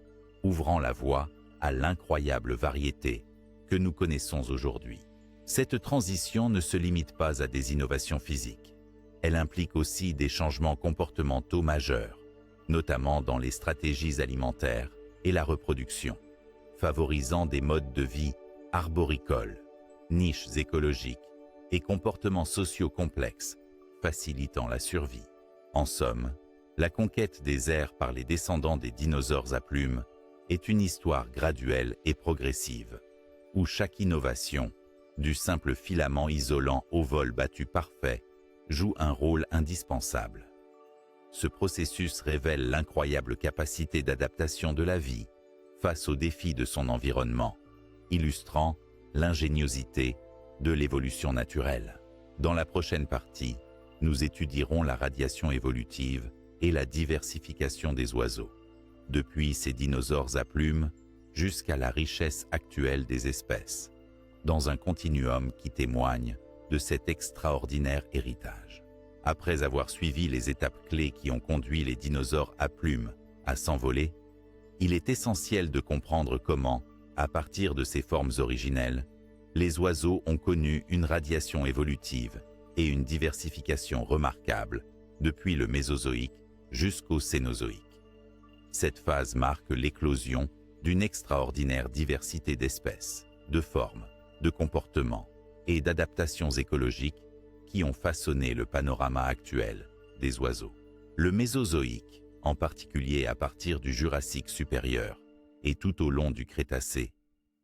ouvrant la voie à l'incroyable variété que nous connaissons aujourd'hui. Cette transition ne se limite pas à des innovations physiques. Elle implique aussi des changements comportementaux majeurs, notamment dans les stratégies alimentaires et la reproduction, favorisant des modes de vie arboricoles, niches écologiques et comportements sociaux complexes, facilitant la survie. En somme, la conquête des airs par les descendants des dinosaures à plumes est une histoire graduelle et progressive, où chaque innovation, du simple filament isolant au vol battu parfait, joue un rôle indispensable. Ce processus révèle l'incroyable capacité d'adaptation de la vie face aux défis de son environnement, illustrant l'ingéniosité de l'évolution naturelle. Dans la prochaine partie, nous étudierons la radiation évolutive et la diversification des oiseaux, depuis ces dinosaures à plumes jusqu'à la richesse actuelle des espèces, dans un continuum qui témoigne de cet extraordinaire héritage. Après avoir suivi les étapes clés qui ont conduit les dinosaures à plumes à s'envoler, il est essentiel de comprendre comment, à partir de ces formes originelles, les oiseaux ont connu une radiation évolutive et une diversification remarquable depuis le Mésozoïque jusqu'au Cénozoïque. Cette phase marque l'éclosion d'une extraordinaire diversité d'espèces, de formes, de comportements et d'adaptations écologiques qui ont façonné le panorama actuel des oiseaux. Le Mésozoïque, en particulier à partir du Jurassique supérieur et tout au long du Crétacé,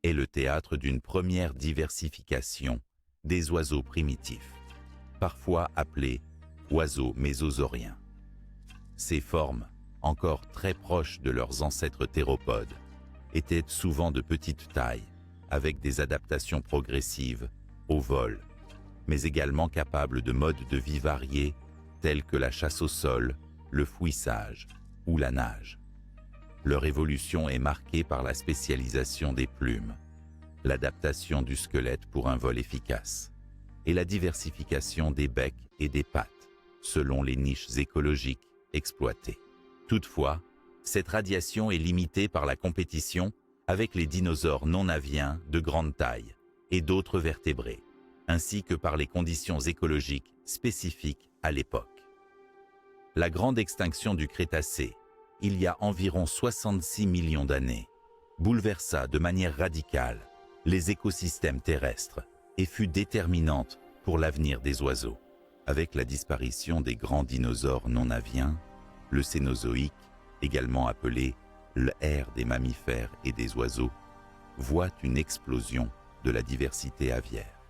est le théâtre d'une première diversification des oiseaux primitifs, parfois appelés oiseaux mésosauriens. Ces formes, encore très proches de leurs ancêtres théropodes, étaient souvent de petite taille, avec des adaptations progressives au vol, mais également capables de modes de vie variés tels que la chasse au sol, le fouissage ou la nage. Leur évolution est marquée par la spécialisation des plumes, l'adaptation du squelette pour un vol efficace, et la diversification des becs et des pattes, selon les niches écologiques exploitées. Toutefois, cette radiation est limitée par la compétition avec les dinosaures non aviens de grande taille et d'autres vertébrés, ainsi que par les conditions écologiques spécifiques à l'époque. La grande extinction du Crétacé, il y a environ 66 millions d'années, bouleversa de manière radicale les écosystèmes terrestres et fut déterminante pour l'avenir des oiseaux. Avec la disparition des grands dinosaures non aviens, le Cénozoïque, également appelé l'ère des mammifères et des oiseaux, voit une explosion de la diversité aviaire.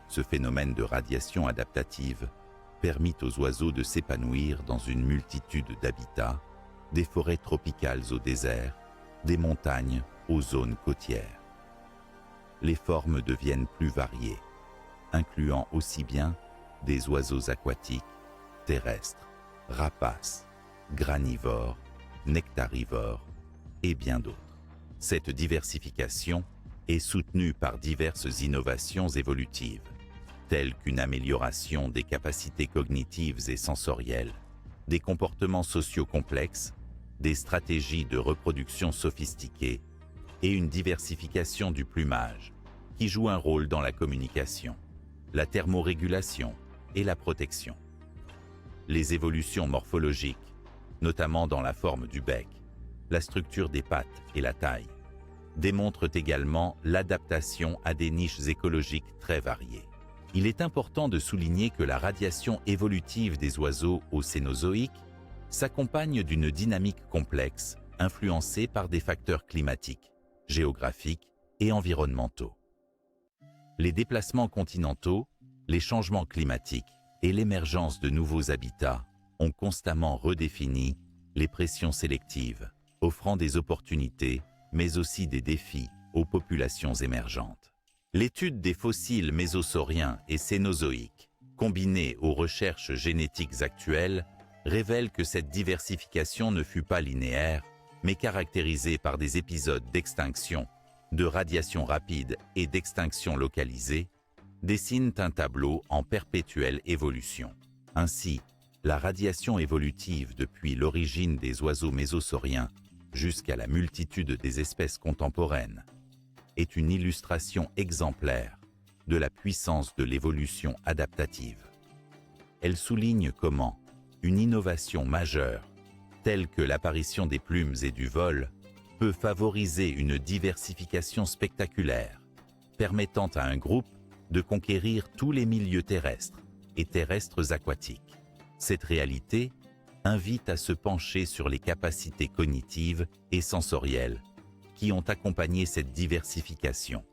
Ce phénomène de radiation adaptative permit aux oiseaux de s'épanouir dans une multitude d'habitats, des forêts tropicales au désert, des montagnes aux zones côtières. Les formes deviennent plus variées, incluant aussi bien des oiseaux aquatiques, terrestres, rapaces, granivores, nectarivores et bien d'autres. Cette diversification est soutenue par diverses innovations évolutives, telles qu'une amélioration des capacités cognitives et sensorielles, des comportements sociaux complexes, des stratégies de reproduction sophistiquées et une diversification du plumage, qui joue un rôle dans la communication, la thermorégulation et la protection. Les évolutions morphologiques, notamment dans la forme du bec, la structure des pattes et la taille, démontrent également l'adaptation à des niches écologiques très variées. Il est important de souligner que la radiation évolutive des oiseaux au Cénozoïque s'accompagne d'une dynamique complexe influencée par des facteurs climatiques, géographiques et environnementaux. Les déplacements continentaux, les changements climatiques et l'émergence de nouveaux habitats ont constamment redéfini les pressions sélectives, offrant des opportunités, mais aussi des défis aux populations émergentes. L'étude des fossiles mésosauriens et cénozoïques, combinée aux recherches génétiques actuelles, révèle que cette diversification ne fut pas linéaire, mais caractérisée par des épisodes d'extinction, de radiation rapide et d'extinction localisée, dessinent un tableau en perpétuelle évolution. Ainsi, la radiation évolutive depuis l'origine des oiseaux mésosauriens jusqu'à la multitude des espèces contemporaines est une illustration exemplaire de la puissance de l'évolution adaptative. Elle souligne comment une innovation majeure, telle que l'apparition des plumes et du vol, peut favoriser une diversification spectaculaire, permettant à un groupe de conquérir tous les milieux terrestres et terrestres aquatiques. Cette réalité invite à se pencher sur les capacités cognitives et sensorielles qui ont accompagné cette diversification,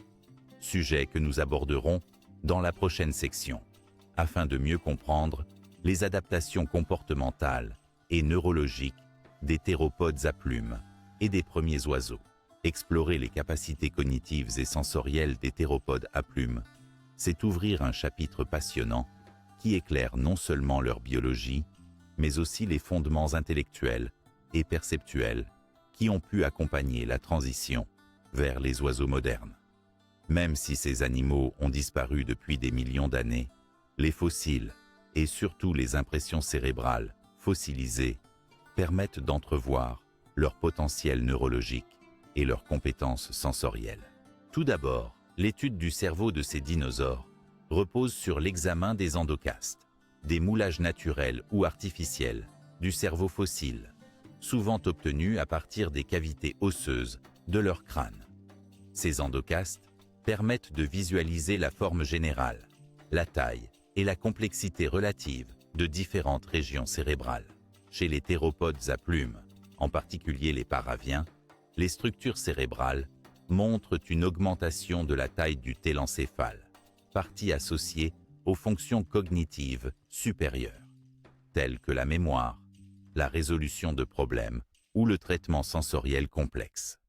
sujet que nous aborderons dans la prochaine section, afin de mieux comprendre les adaptations comportementales et neurologiques des théropodes à plumes et des premiers oiseaux. Explorer les capacités cognitives et sensorielles des théropodes à plumes, c'est ouvrir un chapitre passionnant qui éclaire non seulement leur biologie, mais aussi les fondements intellectuels et perceptuels qui ont pu accompagner la transition vers les oiseaux modernes. Même si ces animaux ont disparu depuis des millions d'années, les fossiles, et surtout les impressions cérébrales fossilisées, permettent d'entrevoir leur potentiel neurologique et leurs compétences sensorielles. Tout d'abord, l'étude du cerveau de ces dinosaures repose sur l'examen des endocastes, des moulages naturels ou artificiels du cerveau fossile, souvent obtenus à partir des cavités osseuses de leur crâne. Ces endocastes permettent de visualiser la forme générale, la taille et la complexité relative de différentes régions cérébrales. Chez les théropodes à plumes, en particulier les paraviens, les structures cérébrales montrent une augmentation de la taille du télencéphale, partie associée aux fonctions cognitives supérieures, telles que la mémoire, la résolution de problèmes ou le traitement sensoriel complexe.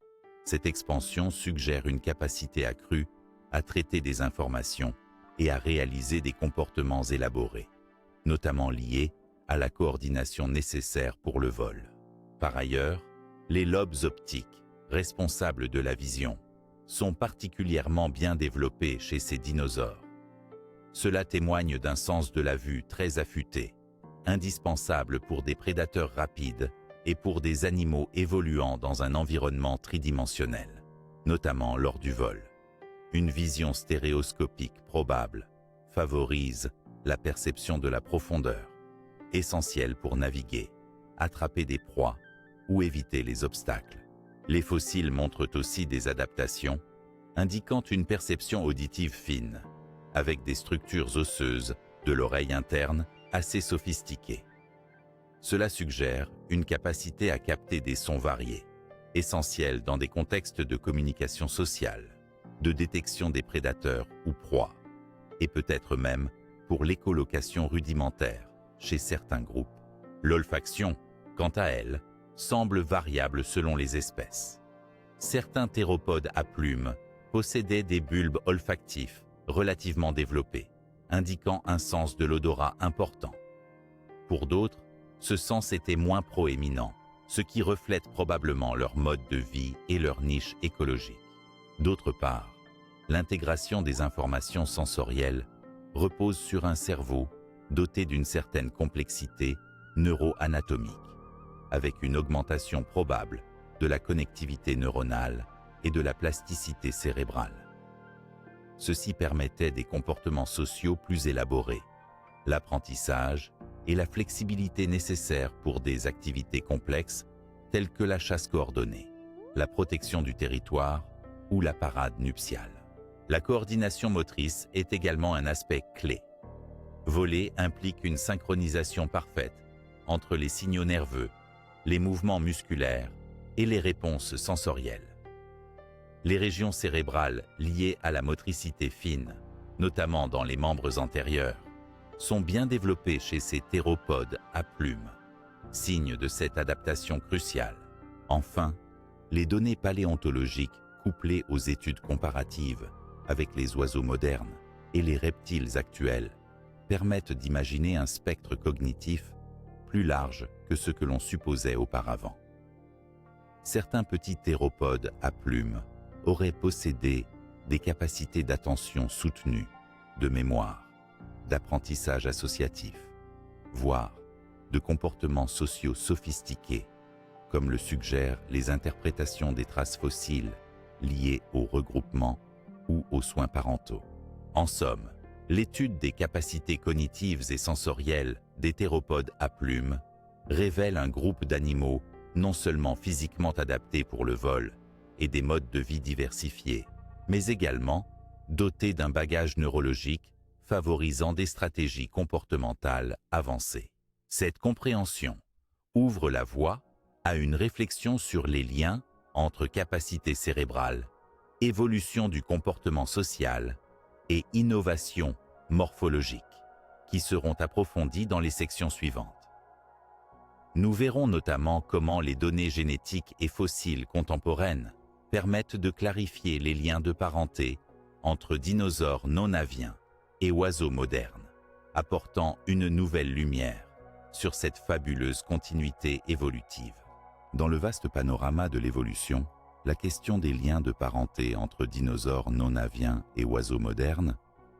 Cette expansion suggère une capacité accrue à traiter des informations et à réaliser des comportements élaborés, notamment liés à la coordination nécessaire pour le vol. Par ailleurs, les lobes optiques, responsables de la vision, sont particulièrement bien développés chez ces dinosaures. Cela témoigne d'un sens de la vue très affûté, indispensable pour des prédateurs rapides et pour des animaux évoluant dans un environnement tridimensionnel, notamment lors du vol. Une vision stéréoscopique probable favorise la perception de la profondeur, essentielle pour naviguer, attraper des proies ou éviter les obstacles. Les fossiles montrent aussi des adaptations, indiquant une perception auditive fine, avec des structures osseuses de l'oreille interne assez sophistiquées. Cela suggère une capacité à capter des sons variés, essentiels dans des contextes de communication sociale, de détection des prédateurs ou proies, et peut-être même pour l'écholocation rudimentaire chez certains groupes. L'olfaction, quant à elle, semble variable selon les espèces. Certains théropodes à plumes possédaient des bulbes olfactifs relativement développés, indiquant un sens de l'odorat important. Pour d'autres, ce sens était moins proéminent, ce qui reflète probablement leur mode de vie et leur niche écologique. D'autre part, l'intégration des informations sensorielles repose sur un cerveau doté d'une certaine complexité neuroanatomique, avec une augmentation probable de la connectivité neuronale et de la plasticité cérébrale. Ceci permettait des comportements sociaux plus élaborés, l'apprentissage et la flexibilité nécessaires pour des activités complexes telles que la chasse coordonnée, la protection du territoire ou la parade nuptiale. La coordination motrice est également un aspect clé. Voler implique une synchronisation parfaite entre les signaux nerveux, les mouvements musculaires et les réponses sensorielles. Les régions cérébrales liées à la motricité fine, notamment dans les membres antérieurs, sont bien développées chez ces théropodes à plumes, signe de cette adaptation cruciale. Enfin, les données paléontologiques couplées aux études comparatives avec les oiseaux modernes et les reptiles actuels permettent d'imaginer un spectre cognitif plus large que ce que l'on supposait auparavant. Certains petits théropodes à plumes auraient possédé des capacités d'attention soutenues, de mémoire, d'apprentissage associatif, voire de comportements sociaux sophistiqués, comme le suggèrent les interprétations des traces fossiles liées au regroupement ou aux soins parentaux. En somme, l'étude des capacités cognitives et sensorielles des théropodes à plumes révèle un groupe d'animaux non seulement physiquement adaptés pour le vol et des modes de vie diversifiés, mais également dotés d'un bagage neurologique favorisant des stratégies comportementales avancées. Cette compréhension ouvre la voie à une réflexion sur les liens entre capacité cérébrale, évolution du comportement social et innovation morphologique, qui seront approfondies dans les sections suivantes. Nous verrons notamment comment les données génétiques et fossiles contemporaines permettent de clarifier les liens de parenté entre dinosaures non-aviens et oiseaux modernes, apportant une nouvelle lumière sur cette fabuleuse continuité évolutive. Dans le vaste panorama de l'évolution, la question des liens de parenté entre dinosaures non-aviens et oiseaux modernes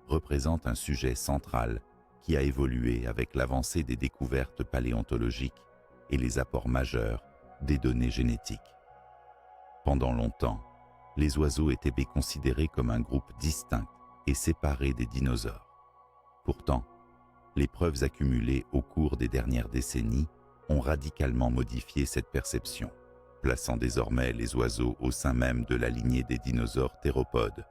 représente un sujet central qui a évolué avec l'avancée des découvertes paléontologiques et les apports majeurs des données génétiques. Pendant longtemps, les oiseaux étaient considérés comme un groupe distinct et séparé des dinosaures. Pourtant, les preuves accumulées au cours des dernières décennies ont radicalement modifié cette perception, plaçant désormais les oiseaux au sein même de la lignée des dinosaures théropodes,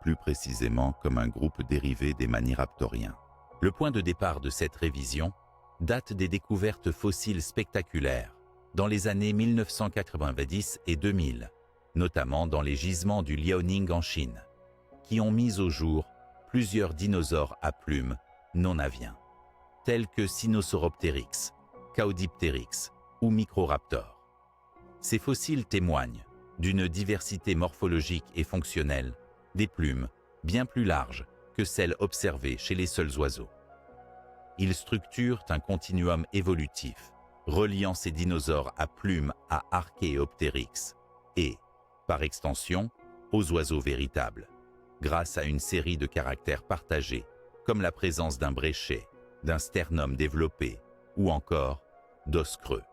plus précisément comme un groupe dérivé des maniraptoriens. Le point de départ de cette révision date des découvertes fossiles spectaculaires dans les années 1990 et 2000, notamment dans les gisements du Liaoning en Chine, qui ont mis au jour plusieurs dinosaures à plumes non-aviens, tels que Sinosauropteryx, Caudipteryx ou Microraptor. Ces fossiles témoignent d'une diversité morphologique et fonctionnelle des plumes bien plus larges que celles observées chez les seuls oiseaux. Ils structurent un continuum évolutif, reliant ces dinosaures à plumes à Archaeopteryx et, par extension, aux oiseaux véritables, grâce à une série de caractères partagés, comme la présence d'un bréchet, d'un sternum développé ou encore d'os creux.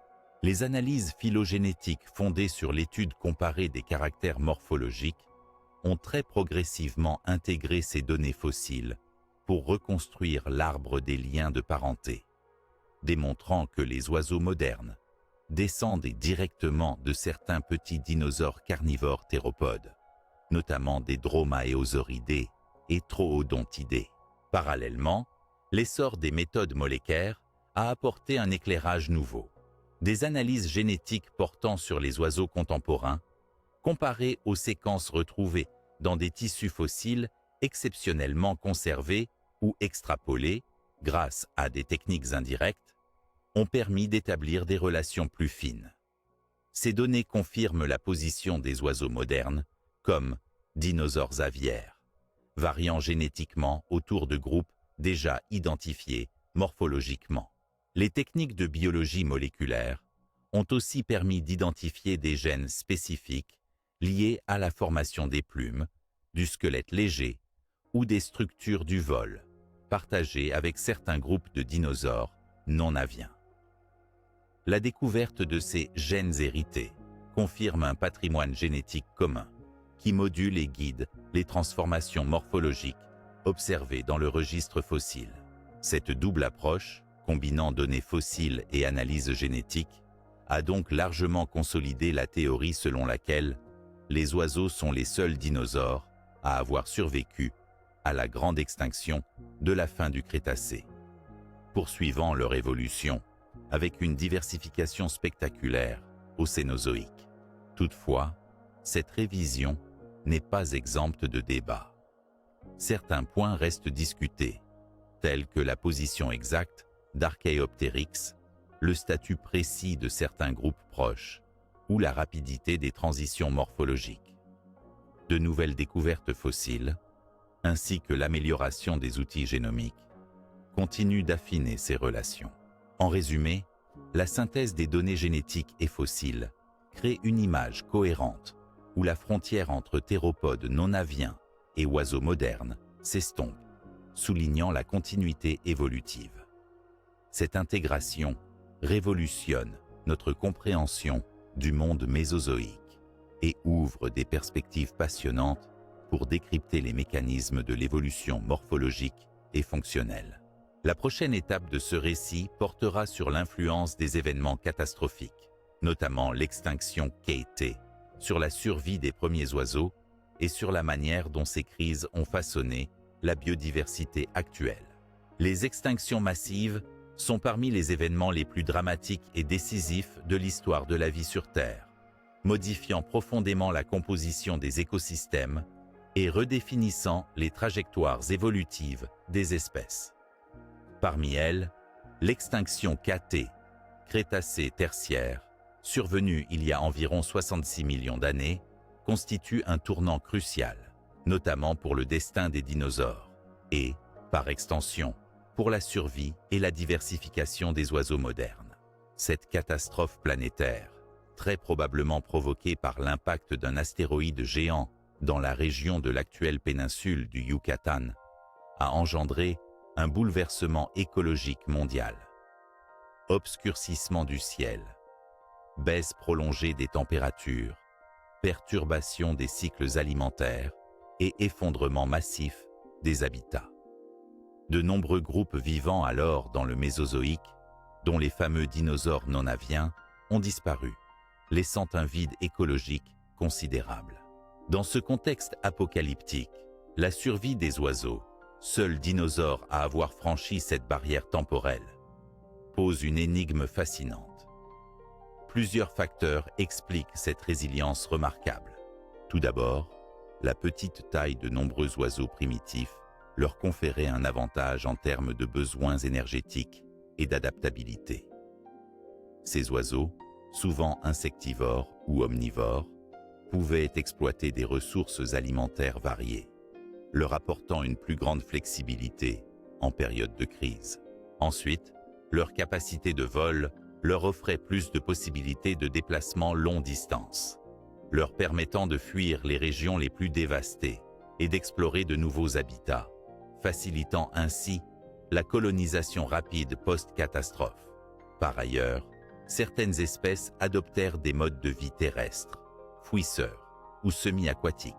Les analyses phylogénétiques fondées sur l'étude comparée des caractères morphologiques ont très progressivement intégré ces données fossiles pour reconstruire l'arbre des liens de parenté, démontrant que les oiseaux modernes descendent directement de certains petits dinosaures carnivores théropodes, notamment des dromaeosauridés et troodontidés. Parallèlement, l'essor des méthodes moléculaires a apporté un éclairage nouveau. Des analyses génétiques portant sur les oiseaux contemporains, comparées aux séquences retrouvées dans des tissus fossiles exceptionnellement conservés ou extrapolés grâce à des techniques indirectes, ont permis d'établir des relations plus fines. Ces données confirment la position des oiseaux modernes comme dinosaures aviaires, variant génétiquement autour de groupes déjà identifiés morphologiquement. Les techniques de biologie moléculaire ont aussi permis d'identifier des gènes spécifiques liés à la formation des plumes, du squelette léger ou des structures du vol, partagées avec certains groupes de dinosaures non aviens. La découverte de ces gènes hérités confirme un patrimoine génétique commun qui module et guide les transformations morphologiques observées dans le registre fossile. Cette double approche, combinant données fossiles et analyse génétique, a donc largement consolidé la théorie selon laquelle les oiseaux sont les seuls dinosaures à avoir survécu à la grande extinction de la fin du Crétacé, poursuivant leur évolution avec une diversification spectaculaire au Cénozoïque. Toutefois, cette révision n'est pas exempte de débats. Certains points restent discutés, tels que la position exacte d'Archaeopteryx, le statut précis de certains groupes proches ou la rapidité des transitions morphologiques. De nouvelles découvertes fossiles, ainsi que l'amélioration des outils génomiques, continuent d'affiner ces relations. En résumé, la synthèse des données génétiques et fossiles crée une image cohérente où la frontière entre théropodes non aviens et oiseaux modernes s'estompe, soulignant la continuité évolutive. Cette intégration révolutionne notre compréhension du monde mésozoïque et ouvre des perspectives passionnantes pour décrypter les mécanismes de l'évolution morphologique et fonctionnelle. La prochaine étape de ce récit portera sur l'influence des événements catastrophiques, notamment l'extinction KT, sur la survie des premiers oiseaux et sur la manière dont ces crises ont façonné la biodiversité actuelle. Les extinctions massives sont parmi les événements les plus dramatiques et décisifs de l'histoire de la vie sur Terre, modifiant profondément la composition des écosystèmes et redéfinissant les trajectoires évolutives des espèces. Parmi elles, l'extinction KT, Crétacé-Tertiaire, survenue il y a environ 66 millions d'années, constitue un tournant crucial, notamment pour le destin des dinosaures et, par extension, pour la survie et la diversification des oiseaux modernes. Cette catastrophe planétaire, très probablement provoquée par l'impact d'un astéroïde géant dans la région de l'actuelle péninsule du Yucatan, a engendré un bouleversement écologique mondial. Obscurcissement du ciel, baisse prolongée des températures, perturbation des cycles alimentaires et effondrement massif des habitats. De nombreux groupes vivant alors dans le Mésozoïque, dont les fameux dinosaures non aviens, ont disparu, laissant un vide écologique considérable. Dans ce contexte apocalyptique, la survie des oiseaux, seul dinosaure à avoir franchi cette barrière temporelle, pose une énigme fascinante. Plusieurs facteurs expliquent cette résilience remarquable. Tout d'abord, la petite taille de nombreux oiseaux primitifs leur conférait un avantage en termes de besoins énergétiques et d'adaptabilité. Ces oiseaux, souvent insectivores ou omnivores, pouvaient exploiter des ressources alimentaires variées, leur apportant une plus grande flexibilité en période de crise. Ensuite, leur capacité de vol leur offrait plus de possibilités de déplacement longue distance, leur permettant de fuir les régions les plus dévastées et d'explorer de nouveaux habitats, facilitant ainsi la colonisation rapide post-catastrophe. Par ailleurs, certaines espèces adoptèrent des modes de vie terrestres, fouisseurs ou semi-aquatiques,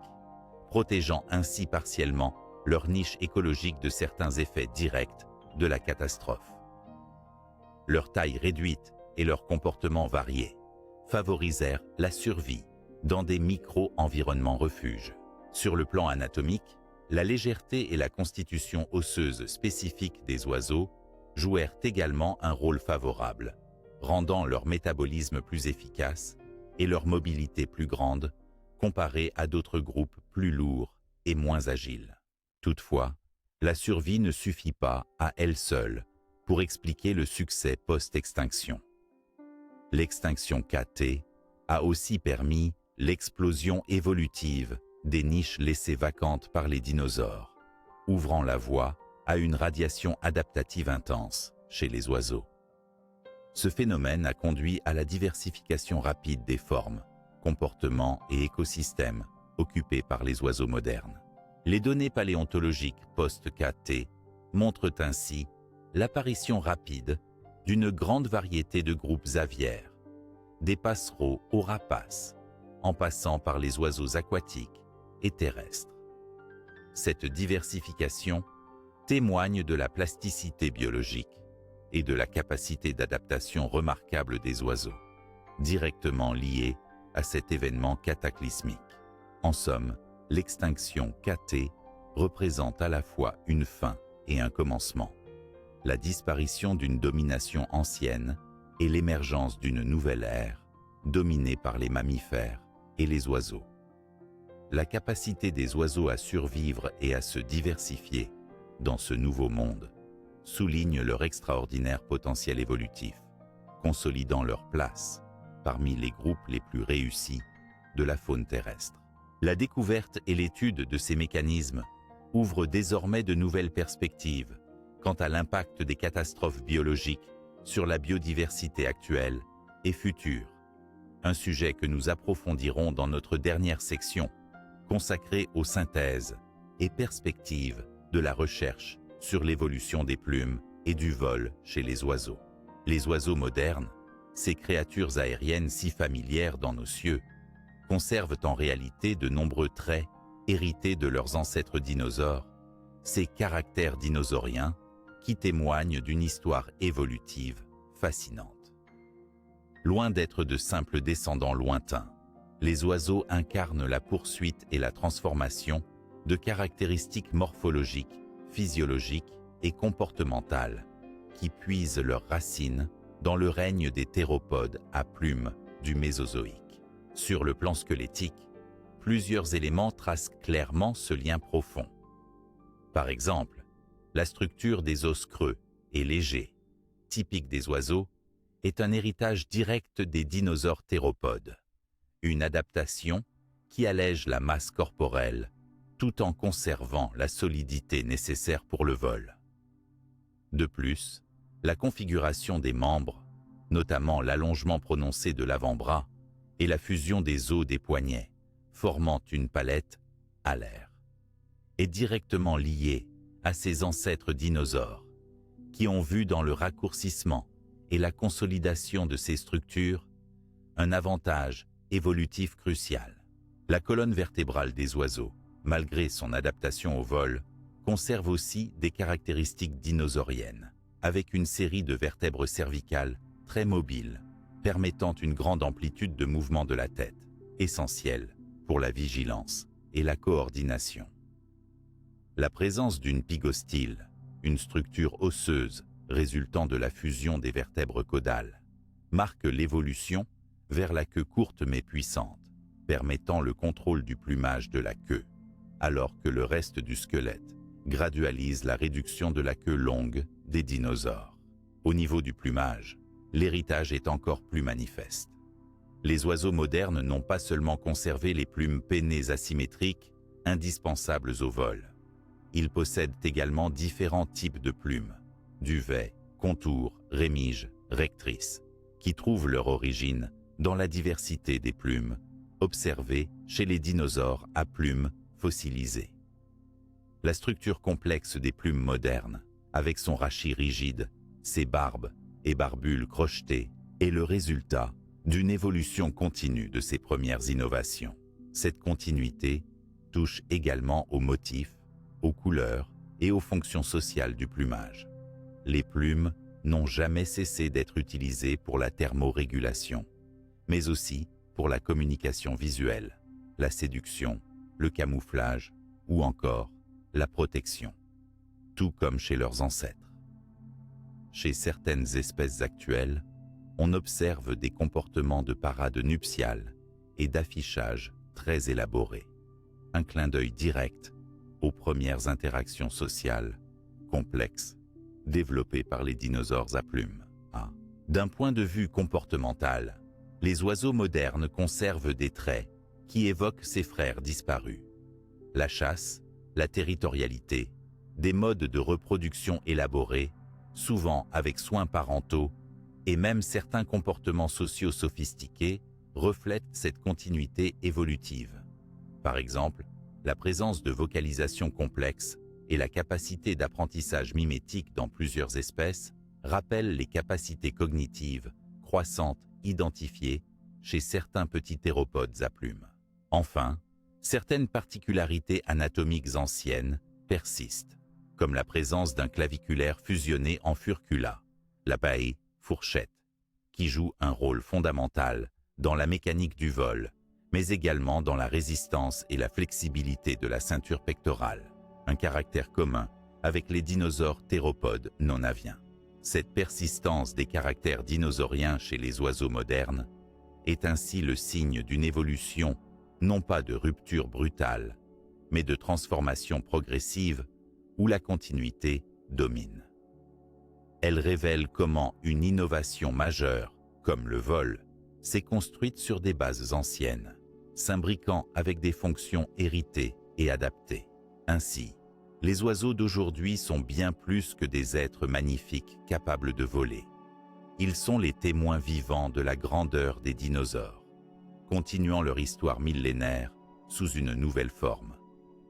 protégeant ainsi partiellement leur niche écologique de certains effets directs de la catastrophe. Leur taille réduite et leur comportement varié favorisèrent la survie dans des micro-environnements refuges. Sur le plan anatomique, la légèreté et la constitution osseuse spécifique des oiseaux jouèrent également un rôle favorable, rendant leur métabolisme plus efficace et leur mobilité plus grande comparée à d'autres groupes plus lourds et moins agiles. Toutefois, la survie ne suffit pas à elle seule pour expliquer le succès post-extinction. L'extinction KT a aussi permis l'explosion évolutive des niches laissées vacantes par les dinosaures, ouvrant la voie à une radiation adaptative intense chez les oiseaux. Ce phénomène a conduit à la diversification rapide des formes, comportements et écosystèmes occupés par les oiseaux modernes. Les données paléontologiques post-KT montrent ainsi l'apparition rapide d'une grande variété de groupes aviaires, des passereaux aux rapaces, en passant par les oiseaux aquatiques et terrestres. Cette diversification témoigne de la plasticité biologique et de la capacité d'adaptation remarquable des oiseaux, directement liée à cet événement cataclysmique. En somme, l'extinction KT représente à la fois une fin et un commencement, la disparition d'une domination ancienne et l'émergence d'une nouvelle ère dominée par les mammifères et les oiseaux. La capacité des oiseaux à survivre et à se diversifier dans ce nouveau monde souligne leur extraordinaire potentiel évolutif, consolidant leur place parmi les groupes les plus réussis de la faune terrestre. La découverte et l'étude de ces mécanismes ouvrent désormais de nouvelles perspectives quant à l'impact des catastrophes biologiques sur la biodiversité actuelle et future, un sujet que nous approfondirons dans notre dernière section, consacrée aux synthèses et perspectives de la recherche sur l'évolution des plumes et du vol chez les oiseaux. Les oiseaux modernes, ces créatures aériennes si familières dans nos cieux, conservent en réalité de nombreux traits hérités de leurs ancêtres dinosaures, ces caractères dinosauriens qui témoignent d'une histoire évolutive fascinante. Loin d'être de simples descendants lointains, les oiseaux incarnent la poursuite et la transformation de caractéristiques morphologiques, physiologiques et comportementales qui puisent leurs racines dans le règne des théropodes à plumes du Mésozoïque. Sur le plan squelettique, plusieurs éléments tracent clairement ce lien profond. Par exemple, la structure des os creux et légers, typique des oiseaux, est un héritage direct des dinosaures théropodes, une adaptation qui allège la masse corporelle tout en conservant la solidité nécessaire pour le vol. De plus, la configuration des membres, notamment l'allongement prononcé de l'avant-bras et la fusion des os des poignets, formant une palette alaire, est directement liée à ces ancêtres dinosaures qui ont vu dans le raccourcissement et la consolidation de ces structures un avantage évolutif crucial. La colonne vertébrale des oiseaux, malgré son adaptation au vol, conserve aussi des caractéristiques dinosauriennes, avec une série de vertèbres cervicales très mobiles, permettant une grande amplitude de mouvement de la tête, essentielle pour la vigilance et la coordination. La présence d'une pygostyle, une structure osseuse résultant de la fusion des vertèbres caudales, marque l'évolution vers la queue courte mais puissante, permettant le contrôle du plumage de la queue, alors que le reste du squelette gradualise la réduction de la queue longue des dinosaures. Au niveau du plumage, l'héritage est encore plus manifeste. Les oiseaux modernes n'ont pas seulement conservé les plumes pennées asymétriques indispensables au vol. Ils possèdent également différents types de plumes, duvet, contour, rémige, rectrice, qui trouvent leur origine dans la diversité des plumes observées chez les dinosaures à plumes fossilisées. La structure complexe des plumes modernes, avec son rachis rigide, ses barbes et barbules crochetées, est le résultat d'une évolution continue de ces premières innovations. Cette continuité touche également aux motifs, aux couleurs et aux fonctions sociales du plumage. Les plumes n'ont jamais cessé d'être utilisées pour la thermorégulation, mais aussi pour la communication visuelle, la séduction, le camouflage ou encore la protection, tout comme chez leurs ancêtres. Chez certaines espèces actuelles, on observe des comportements de parade nuptiale et d'affichage très élaborés, un clin d'œil direct aux premières interactions sociales complexes développées par les dinosaures à plumes. D'un point de vue comportemental, les oiseaux modernes conservent des traits qui évoquent ces frères disparus. La chasse, la territorialité, des modes de reproduction élaborés, souvent avec soins parentaux, et même certains comportements sociaux sophistiqués reflètent cette continuité évolutive. Par exemple, la présence de vocalisation complexe et la capacité d'apprentissage mimétique dans plusieurs espèces rappellent les capacités cognitives croissantes identifiées chez certains petits théropodes à plumes. Enfin, Certaines particularités anatomiques anciennes persistent, comme la présence d'un claviculaire fusionné en furcula, la paille, fourchette, qui joue un rôle fondamental dans la mécanique du vol, mais également dans la résistance et la flexibilité de la ceinture pectorale, un caractère commun avec les dinosaures théropodes non aviens. Cette persistance des caractères dinosauriens chez les oiseaux modernes est ainsi le signe d'une évolution, non pas de rupture brutale, mais de transformation progressive où la continuité domine. Elle révèle comment une innovation majeure, comme le vol, s'est construite sur des bases anciennes, s'imbriquant avec des fonctions héritées et adaptées. Ainsi, les oiseaux d'aujourd'hui sont bien plus que des êtres magnifiques capables de voler. Ils sont les témoins vivants de la grandeur des dinosaures, continuant leur histoire millénaire sous une nouvelle forme,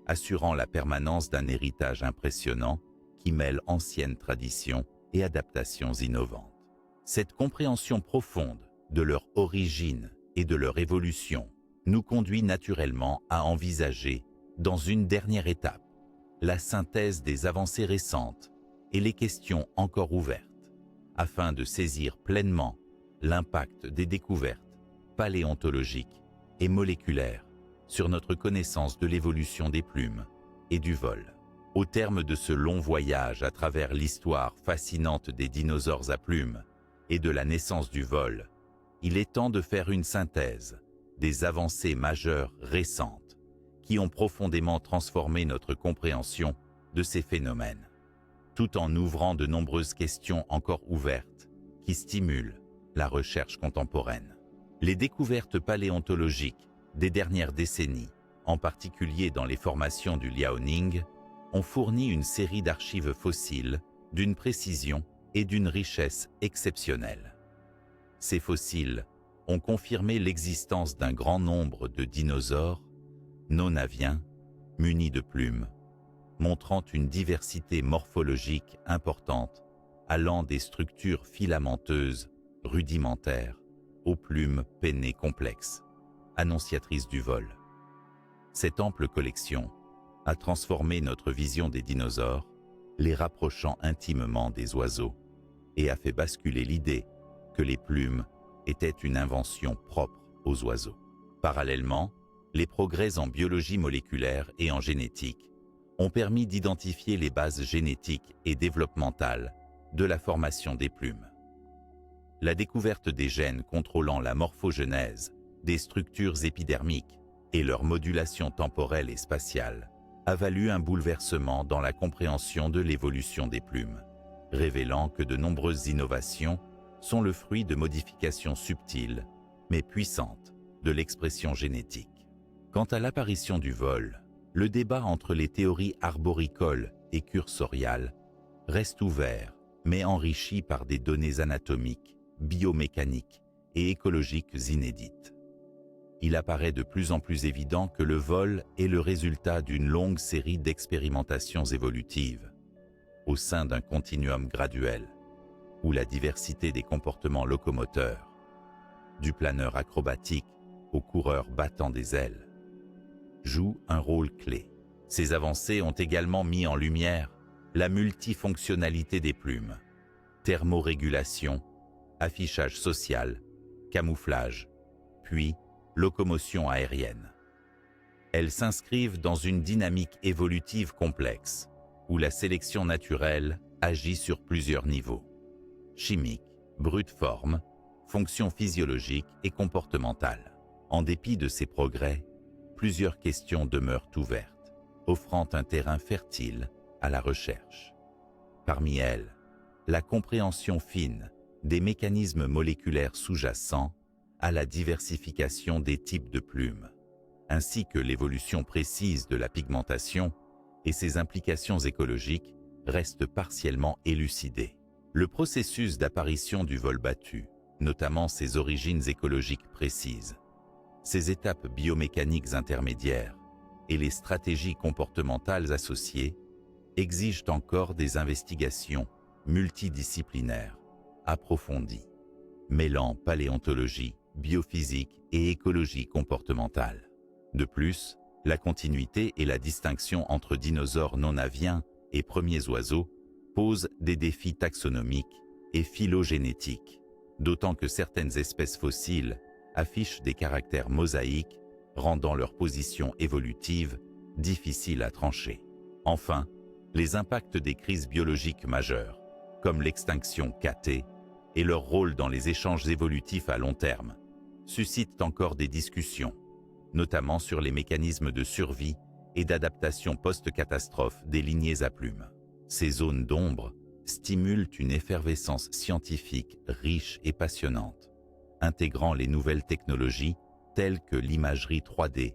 assurant la permanence d'un héritage impressionnant qui mêle anciennes traditions et adaptations innovantes. Cette compréhension profonde de leur origine et de leur évolution nous conduit naturellement à envisager, dans une dernière étape, la synthèse des avancées récentes et les questions encore ouvertes, afin de saisir pleinement l'impact des découvertes paléontologiques et moléculaires sur notre connaissance de l'évolution des plumes et du vol. Au terme de ce long voyage à travers l'histoire fascinante des dinosaures à plumes et de la naissance du vol, il est temps de faire une synthèse des avancées majeures récentes qui ont profondément transformé notre compréhension de ces phénomènes, tout en ouvrant de nombreuses questions encore ouvertes qui stimulent la recherche contemporaine. Les découvertes paléontologiques des dernières décennies, en particulier dans les formations du Liaoning, ont fourni une série d'archives fossiles d'une précision et d'une richesse exceptionnelles. Ces fossiles ont confirmé l'existence d'un grand nombre de dinosaures non aviens, munis de plumes, montrant une diversité morphologique importante, allant des structures filamenteuses rudimentaires aux plumes pennées complexes, annonciatrices du vol. Cette ample collection a transformé notre vision des dinosaures, les rapprochant intimement des oiseaux, et a fait basculer l'idée que les plumes étaient une invention propre aux oiseaux. Parallèlement, les progrès en biologie moléculaire et en génétique ont permis d'identifier les bases génétiques et développementales de la formation des plumes. La découverte des gènes contrôlant la morphogenèse des structures épidermiques et leur modulation temporelle et spatiale a valu un bouleversement dans la compréhension de l'évolution des plumes, révélant que de nombreuses innovations sont le fruit de modifications subtiles mais puissantes de l'expression génétique. Quant à l'apparition du vol, le débat entre les théories arboricoles et cursoriales reste ouvert mais enrichi par des données anatomiques, biomécaniques et écologiques inédites. Il apparaît de plus en plus évident que le vol est le résultat d'une longue série d'expérimentations évolutives, au sein d'un continuum graduel, où la diversité des comportements locomoteurs, du planeur acrobatique au coureur battant des ailes, joue un rôle clé. Ces avancées ont également mis en lumière la multifonctionnalité des plumes, thermorégulation, affichage social, camouflage, puis locomotion aérienne. Elles s'inscrivent dans une dynamique évolutive complexe, où la sélection naturelle agit sur plusieurs niveaux: chimique, brute forme, fonction physiologique et comportementale. En dépit de ces progrès, plusieurs questions demeurent ouvertes, offrant un terrain fertile à la recherche. Parmi elles, la compréhension fine des mécanismes moléculaires sous-jacents à la diversification des types de plumes, ainsi que l'évolution précise de la pigmentation et ses implications écologiques restent partiellement élucidées. Le processus d'apparition du vol battu, notamment ses origines écologiques précises, ses étapes biomécaniques intermédiaires et les stratégies comportementales associées exigent encore des investigations multidisciplinaires, approfondies, mêlant paléontologie, biophysique et écologie comportementale. De plus, La continuité et la distinction entre dinosaures non aviens et premiers oiseaux posent des défis taxonomiques et phylogénétiques, d'autant que certaines espèces fossiles affichent des caractères mosaïques, rendant leur position évolutive difficile à trancher. Enfin, les impacts des crises biologiques majeures, comme l'extinction KT et leur rôle dans les échanges évolutifs à long terme, suscitent encore des discussions, notamment sur les mécanismes de survie et d'adaptation post-catastrophe des lignées à plumes. Ces zones d'ombre stimulent une effervescence scientifique riche et passionnante, intégrant les nouvelles technologies telles que l'imagerie 3D,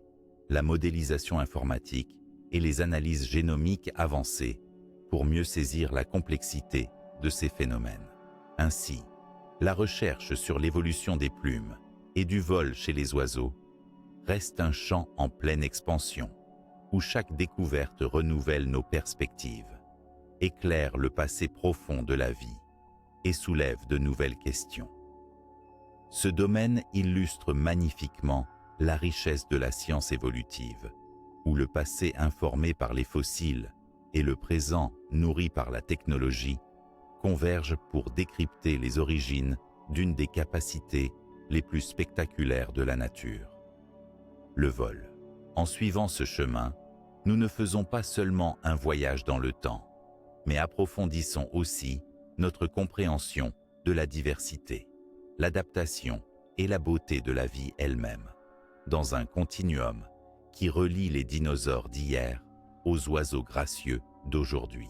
la modélisation informatique et les analyses génomiques avancées pour mieux saisir la complexité de ces phénomènes. Ainsi, la recherche sur l'évolution des plumes et du vol chez les oiseaux reste un champ en pleine expansion, où chaque découverte renouvelle nos perspectives, éclaire le passé profond de la vie et soulève de nouvelles questions. Ce domaine illustre magnifiquement la richesse de la science évolutive, où le passé informé par les fossiles et le présent nourri par la technologie convergent pour décrypter les origines d'une des capacités les plus spectaculaires de la nature. Le vol. En suivant ce chemin, nous ne faisons pas seulement un voyage dans le temps, mais approfondissons aussi notre compréhension de la diversité, l'adaptation et la beauté de la vie elle-même, dans un continuum qui relie les dinosaures d'hier aux oiseaux gracieux d'aujourd'hui.